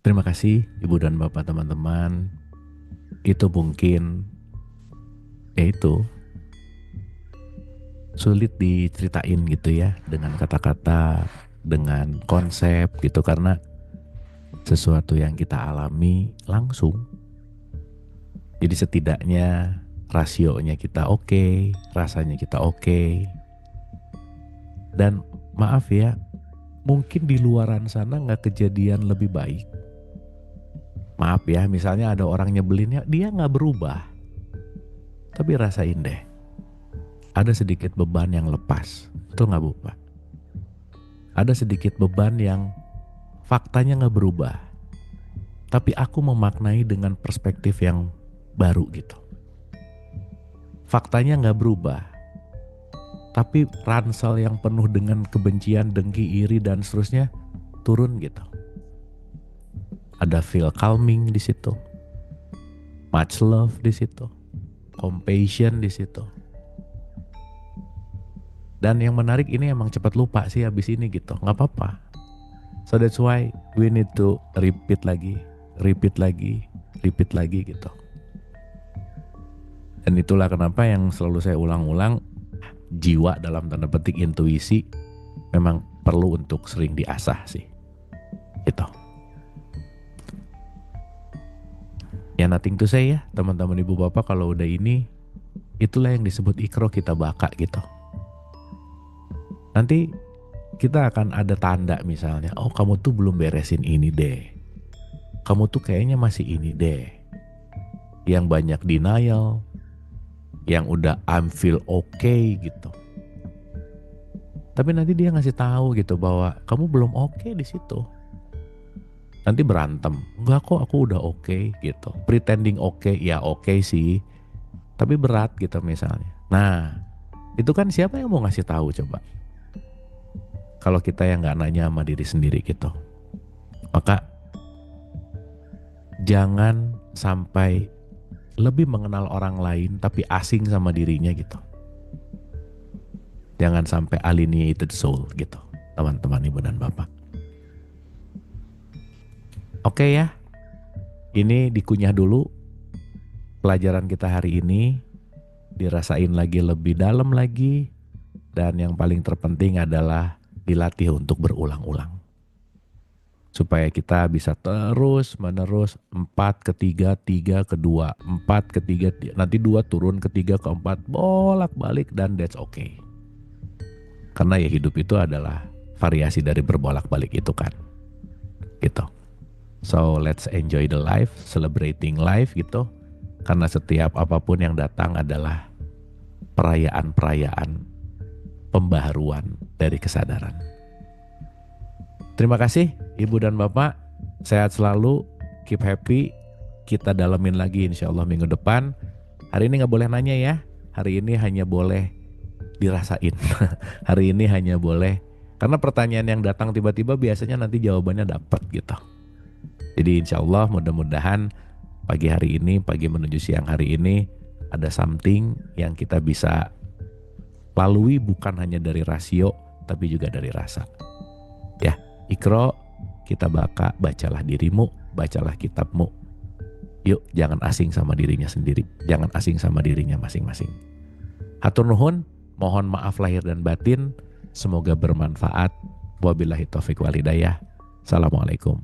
Terima kasih Ibu dan Bapak teman-teman. Itu mungkin yaitu sulit diceritain gitu ya dengan kata-kata, dengan konsep gitu, karena sesuatu yang kita alami langsung. Jadi setidaknya rasionya kita oke, rasanya kita oke. Dan maaf ya, mungkin di luaran sana nggak kejadian lebih baik. Maaf ya, misalnya ada orang nyebelinnya, dia nggak berubah. Tapi rasain deh, ada sedikit beban yang lepas. Betul nggak Bu Pak? Ada sedikit beban yang faktanya nggak berubah. Tapi aku memaknai dengan perspektif yang baru gitu. Faktanya nggak berubah. Tapi ransel yang penuh dengan kebencian, dengki, iri dan seterusnya turun gitu. Ada feel calming di situ. Much love di situ. Compassion di situ. Dan yang menarik ini emang cepat lupa sih habis ini gitu. Nggak apa-apa. So that's why we need to repeat lagi gitu. Dan itulah kenapa yang selalu saya ulang-ulang, jiwa dalam tanda petik intuisi memang perlu untuk sering diasah sih. Gitu. Ya nothing to say ya teman-teman ibu bapak, kalau udah ini itulah yang disebut ikro kita baka gitu. Nanti kita akan ada tanda misalnya, oh kamu tuh belum beresin ini deh. Kamu tuh kayaknya masih ini deh. Yang banyak denial, yang udah I'm feel okay gitu. Tapi nanti dia ngasih tahu gitu bahwa kamu belum okay di situ. Nanti berantem, enggak kok aku udah okay gitu. Pretending okay, ya okay sih. Tapi berat gitu misalnya. Nah, itu kan siapa yang mau ngasih tahu coba? Kalau kita yang nggak nanya sama diri sendiri gitu. Maka jangan sampai lebih mengenal orang lain tapi asing sama dirinya gitu. Jangan sampai alienated soul gitu, teman-teman ibu dan bapak. Oke ya, ini dikunyah dulu pelajaran kita hari ini, dirasain lagi lebih dalam lagi, dan yang paling terpenting adalah dilatih untuk berulang-ulang. Supaya kita bisa terus menerus 4 ke 3, 3 ke 2, 4 ke 3, nanti 2 turun ke 3 ke 4, bolak-balik, dan that's okay. Karena ya hidup itu adalah variasi dari berbolak-balik itu kan. Gitu. So let's enjoy the life, celebrating life gitu. Karena setiap apapun yang datang adalah perayaan-perayaan pembaharuan dari kesadaran. Terima kasih Ibu dan Bapak, sehat selalu, keep happy, kita dalemin lagi insya Allah minggu depan. Hari ini gak boleh nanya ya, hari ini hanya boleh dirasain. Hari ini hanya boleh, karena pertanyaan yang datang tiba-tiba biasanya nanti jawabannya dapat gitu. Jadi insya Allah mudah-mudahan pagi hari ini, pagi menuju siang hari ini ada something yang kita bisa lalui bukan hanya dari rasio tapi juga dari rasa. Ya, ikro, kita baka, bacalah dirimu, bacalah kitabmu. Yuk jangan asing sama dirinya sendiri, jangan asing sama dirinya masing-masing. Hatur nuhun, mohon maaf lahir dan batin, semoga bermanfaat. Wabillahi taufiq wal hidayah. Assalamualaikum.